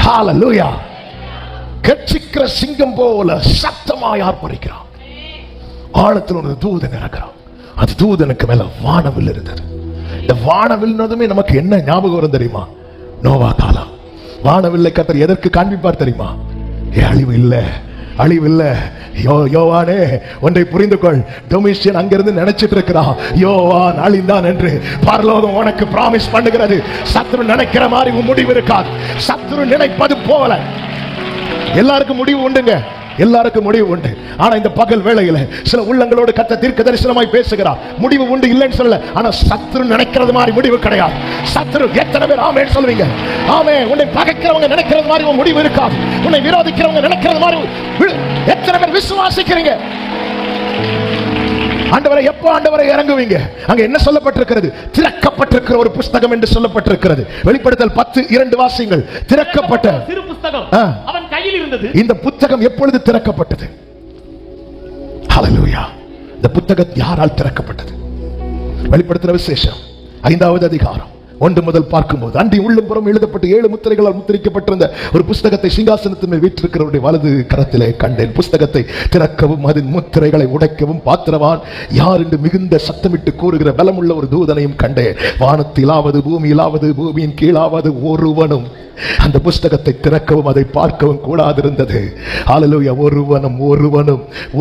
ஹல்லேலூயா. கர்ச்சிக்கிற சிங்கம் போல சத்தமாய் ஆர்ப்பரிக்கிறான். ஆழத்தில் ஒரு தூதன் இறக்கிறான். அது தூதனுக்கு மேல வானவில் இருந்தது. இந்த வானவில்னதுமே நமக்கு என்ன ஞாபகம் வரும் தெரியுமா? நோவா காலம். வானவில்லை கர்த்தர் எதற்கு காண்பிப்பார் தெரியுமா? அழிவு இல்ல,
அழிவில்ல. யோவானே ஒன்றை புரிந்து கொள், டொமிஷியன் அங்கிருந்து நினைச்சிட்டு இருக்கிறான் யோவான் அழிந்தான் என்று. பரலோகம் உனக்கு பிராமிஸ் பண்ணுகிறது, சத்துரு நினைக்கிற மாதிரி உன் முடிவு இருக்காது. சத்துரு நினைப்பது போல எல்லாருக்கும் முடிவு உண்டுங்க, எல்லாருக்கும் முடிவு உண்டு. ஆனா இந்த பகல் வேளையில சில உள்ளங்களோடு கர்த்தர் தீர்க்க தரிசனமாய் பேசுகிறார். முடிவு உண்டு இல்லைன்னு சொல்லல, ஆனா சத்துரு நினைக்கிறது மாதிரி முடிவு கிடையாது. சத்துரு எத்தனை பேர் ஆமென் சொல்வீங்க? ஆமென். உன்னை பகைக்கிறவங்க நினைக்கிறது மாதிரி உன் முடிவு இருக்காது. உன்னை விரோதிக்கிறவங்க நினைக்கிறது மாதிரி எத்தனை பேர் விசுவாசிக்கிறீங்க? ஆண்டவரை எப்போ ஆண்டவரை இறங்குவீங்க? அங்க என்ன சொல்லப்பட்டிருக்கிறது? திறக்கப்பட்டிருக்கிற ஒரு புத்தகம் என்று சொல்லப்பட்டிருக்கிறது. வெளிப்படுத்தல் 10:2 வாசியுங்கள். திறக்கப்பட்ட
சிறு புத்தகம் அவன் கையில் இருந்தது. இந்த
புத்தகம் எப்பொழுது திறக்கப்பட்டது? ஹல்லேலூயா. இந்த புத்தகம் யாரால் திறக்கப்பட்டது? வெளிப்படுத்தின விசேஷம் 5வது அதிகாரம் 1 முதல் பார்க்கும்போது, அன்றி உள்ளும் புறம் எழுதப்பட்டு 7 முத்திரைகளால் முத்திரிக்கப்பட்டிருந்த ஒரு புஸ்தகத்தை சிங்காசனத்தின் மேல் வீற்றிருக்கிறவருடைய வலது கரத்திலே கண்டேன். புஸ்தகத்தை திறக்கவும் அதன் முத்திரைகளை உடைக்கவும் பாத்திரவான் யார் என்று மிகுந்த சத்தமிட்டு கூறுகிற பலமுள்ள ஒரு தூதனையும் கண்டேன். வானத்திலாவது பூமியிலாவது பூமியின் கீழாவது ஒருவனும் அந்த புஸ்தகத்தை திறக்கவும் அதை பார்க்கவும் கூடாதிருந்தது. ஹல்லேலூயா.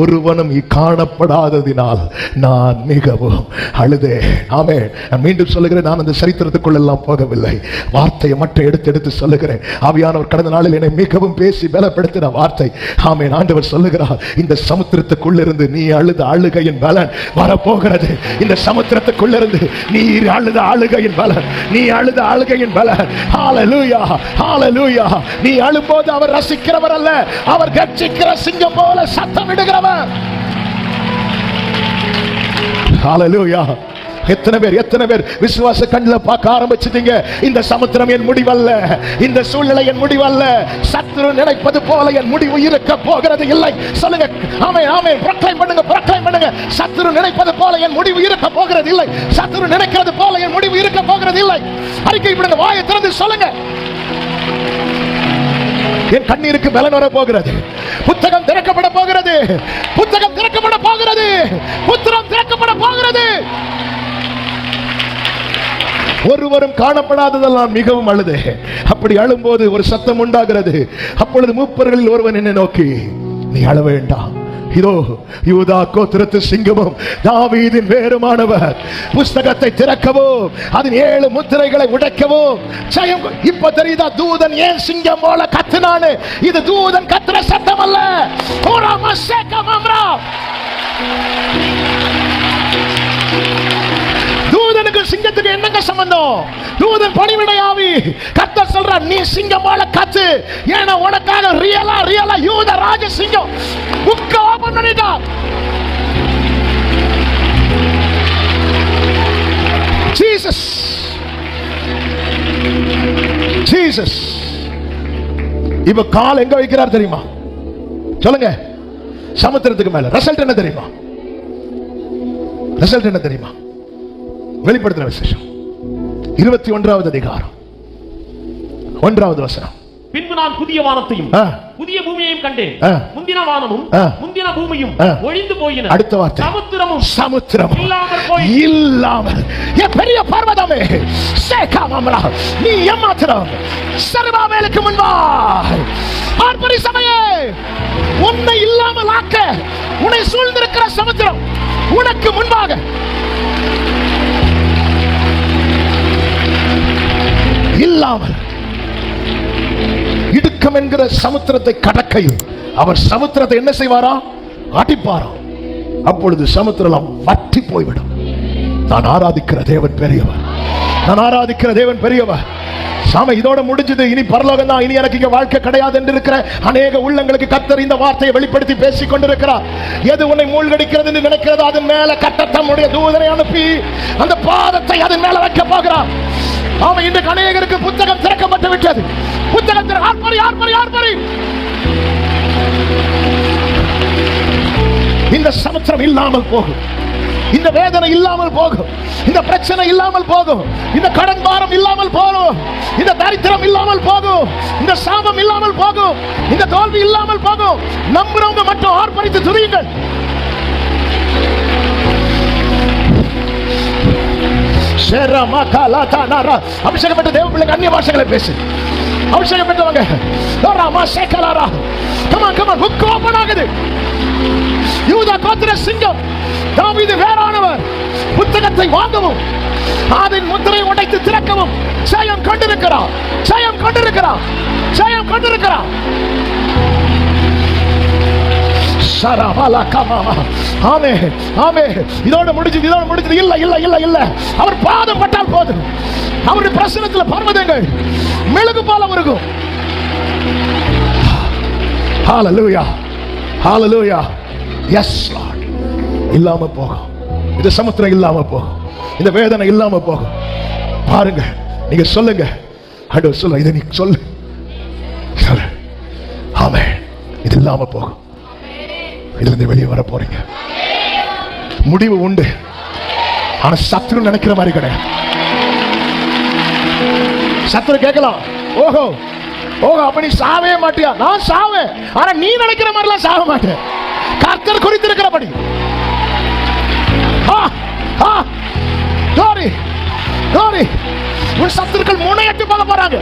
ஒருவனும் காணப்படாததினால் நான் மிகவும் அழுதேன். ஆமென். நான் மீண்டும் சொல்லுகிறேன், நான் அந்த சரித்திரத்துக்குள் எல்லாம் போகவில்லை, வார்த்தையை மட்டும் எடுத்து சொல்லுகிறேன். ஆவியானவர் கடந்த நாளில் என்னை மிகவும் பேசி பலப்படுத்தின வார்த்தை. ஆமென். ஆண்டவர் சொல்லுகிறார், இந்த சமுத்திரத்துக்குள்ளிருந்து நீ அழுத அழுகையின் பலன் வரப்போகிறது. இந்த சமுத்திரத்துக்குள்ளிருந்து நீ அழுத அழுகையின் பலன், நீ அழுத அழுகையின் பலன். ஹல்லேலூயா, ஹல்லேலூயா. நீ அழும்போது அவர் ரசிக்கிறவர் அல்ல, அவர் கர்ஜிக்கிற சிங்கம் போல சத்தமிடுகிறவர். ஹல்லேலூயா. எத்தனை பேர் விசுவாச கண்ணில் பார்க்க ஆரம்பிச்சிட்டீங்க? இந்த சமுத்திரம் என் முடிவல்ல, இந்த சூழ்நிலை என் முடிவல்ல, சத்துரு நினைப்பது போல என் முடிவு இருக்க போகிறது இல்லை. சொல்லுங்க ஆமென், ஆமென். ப்ரொக்ளைம் பண்ணுங்க. சத்துரு நினைப்பது போல என் முடிவு இருக்க போகிறது இல்லை. சத்துரு நினைக்கிறது போல என் முடிவு இருக்க போகிறது இல்லை. அறிக்கை விடுங்க, வாயை திறந்து சொல்லுங்க. என் கண்ணீருக்கு பலன் வர போகிறது. புத்தகம் திறக்கப்பட போகிறது. புத்தகம் திறக்கப்பட போகிறது. புத்தகம் திறக்கப்பட போகிறது. ஒருவரும் காணப்படாததெல்லாம் மிகவும் அழுதே. அப்படி அழும்போது ஒரு சத்தம் உண்டாகிறது. அப்பொழுது மூப்பர்களில் ஒருவன் என்னை நோக்கி, நீ அழ வேண்டாம், இதோ யூதா கோத்திரத்து சிங்கமும் தாவீதின் வேறுமானவர் புஸ்தகத்தை திறக்கவும் அதன் 7 முத்திரைகளை உடைக்கவும் ஜெயம். இப்ப தெரியுதா தூதன் ஏன் சிங்கம் போல கத்துனானு? இது தூதன் கத்துற சத்தம் அல்ல. தூதனுக்கு சிங்கத்துக்கு என்னங்க சம்பந்தம்? தூதன் பணிவிடையாவி. கர்த்தர் சொல்றார், நீ சிங்கம் போல கத்து, ஏன்னா உனக்காக ரியலா யூத ராஜ சிங்கம் புக்க ஓபன் பண்ணிட்டா. ஜீசஸ் இப்ப கால் எங்க வைக்கிறார் தெரியுமா? சொல்லுங்க. சமுத்திரத்துக்கு மேல. ரிசல்ட் என்ன தெரியுமா? வெளிப்படுத்தின விசேஷம் 21வது அதிகாரம் 1வது வசனம்.
பின்பு நான் புதிய வானத்தையும் புதிய பூமியையும் கண்டேன். முந்தின வானமும் முந்தின பூமியும் ஒழிந்து போயின.
அடுத்த வார்த்தை, சமுத்திரமும் இல்லாமல். பெரிய பர்வதமே சேகாமலா, நீ ஏமாத்திரம் சர்வாவேலுக்கு முன்பாய் ஆர்ப்பரி சபையே, உன்னை இல்லாமல் ஆக்க உன்னை சூழ்ந்திருக்கிற சமுத்திரம் உனக்கு முன்பாக இல்லாமல் இடுக்கம் என்கிற சமுத்திரத்தை கடக்கையில் அவர் சமுத்திரத்தை என்ன செய்வாரா? அடிப்பாராம். அப்பொழுது சமுத்திரம் வற்றி போய்விடும். நான் ஆராதிக்கிற தேவன் பெரியவர். சாம இதோட முடிஞ்சது, இனி பரலோகம் தான், இனி எனக்கு இங்க வாழ்க்கை கிடையாது என்று இருக்கிற அநேக உள்ளங்களுக்கு கர்த்தர் இந்த வார்த்தையை வெளிப்படுத்தி பேசிக் கொண்டிருக்கிறார். எது உன்னை மூழ்கடிக்கிறது என்று நினைக்கிறது, அதன் மேல கட்டத்தம்முடைய தூதனை அனுப்பி அந்த பாதத்தை அதன் மேல வைக்க போகிறார். ஆமா, இன்றைக்கு அநேகருக்கு புத்தகம் திறக்கப்பட்டு விட்டது. புத்தகம் ஆர்ப்பரி. இந்த சமுத்திரம் இல்லாமல் போகும், இந்த வேதனை இல்லாமல் போகும், இந்த பிரச்சனை இல்லாமல் போகும், இந்த கடன் பாரம் இல்லாமல் போகும், இந்த தரித்திரம் இல்லாமல் போகும், இந்த சாபம் இல்லாமல் போகும், இந்த தோல்வி இல்லாமல் போகும். நம்புறவங்க மட்டும் ஆர்ப்பரித்து துதியுங்கள். அபிஷேகப்பட்ட தேவ பிள்ளைங்க அந்நிய பாஷைகளை பேசு. அபிஷேகம் பெற்றவங்க ராமா சேகலாரா கமான் புக் ஓபன் ஆகுது. யூதா கோத்திர சிங்கம் தாவீது வேறானவர் புத்தகத்தை வாங்கவும் அதன் முத்திரை உடைத்து திறக்கவும் ஜெயம் கொண்டிருக்கிறார். இதோட முடிஞ்சது. இல்ல அவர் பாதம் பட்டால் போதும். அவருடைய பிரசனத்தில் பர்வதங்கள் மெழுகு போல இருக்கும். ஹalleluya. Yes Lord. இல்லாம போகும், இந்த சமுத்திரம் இல்லாம போகும், இந்த வேதனை இல்லாம போகும். பாருங்க, நீங்க சொல்லுங்க, ஆண்டவர் சொல்ல, இதை நீ சொல்லு. ஆமென். இது இல்லாம போகும். இதுல இருந்து வெளியே வர போறீங்க. முடிவு உண்டு. ஆனா சத்துரு நினைக்கிற மாதிரி கிடையாது. சத்துரு கேட்கலாம், ஓஹோ அப்படி சாவே மாட்டியா? நான் சாவேன், ஆனா நீ நினைக்கிற மாதிரிலாம் சாவ மாட்டேன். கர்த்தர் குறித்திருக்கிறபடி. உன் சத்துருக்கள் முனையட்டு போக போறாங்க.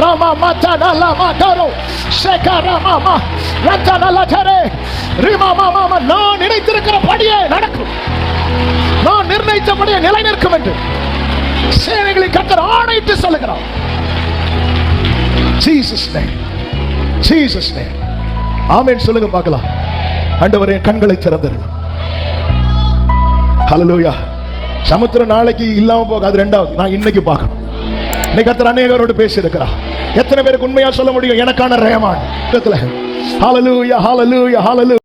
ராமா மாதா லாமா கரோ சேகா ராமா ரத்தன லதரே ரிமா மாமா. நான் நினைத்திருக்கிறபடியே நடக்கும், நான் நிர்ணயித்தபடியே நிலை நிற்கும் என்று சேனைகளின் கர்த்தர் ஆணையிட்டு சொல்லுகிறார். Jesus name. ஆமென் சொல்லுங்க பார்க்கலாம். ஆண்டவரே கண்களை திறந்திருக்கும். ஹalleluya. சமுத்திரம் நாளைக்கு இல்லாம போகாது. ரெண்டாவது நான் இன்னைக்கு பார்க்கணும். இன்னைக்கு கர்த்தர் அநேகரோடு பேசி இருக்கிறார். எத்தனை பேருக்கு உண்மையா சொல்ல முடியும்? எனக்கான ரேமான். ஹalleluya.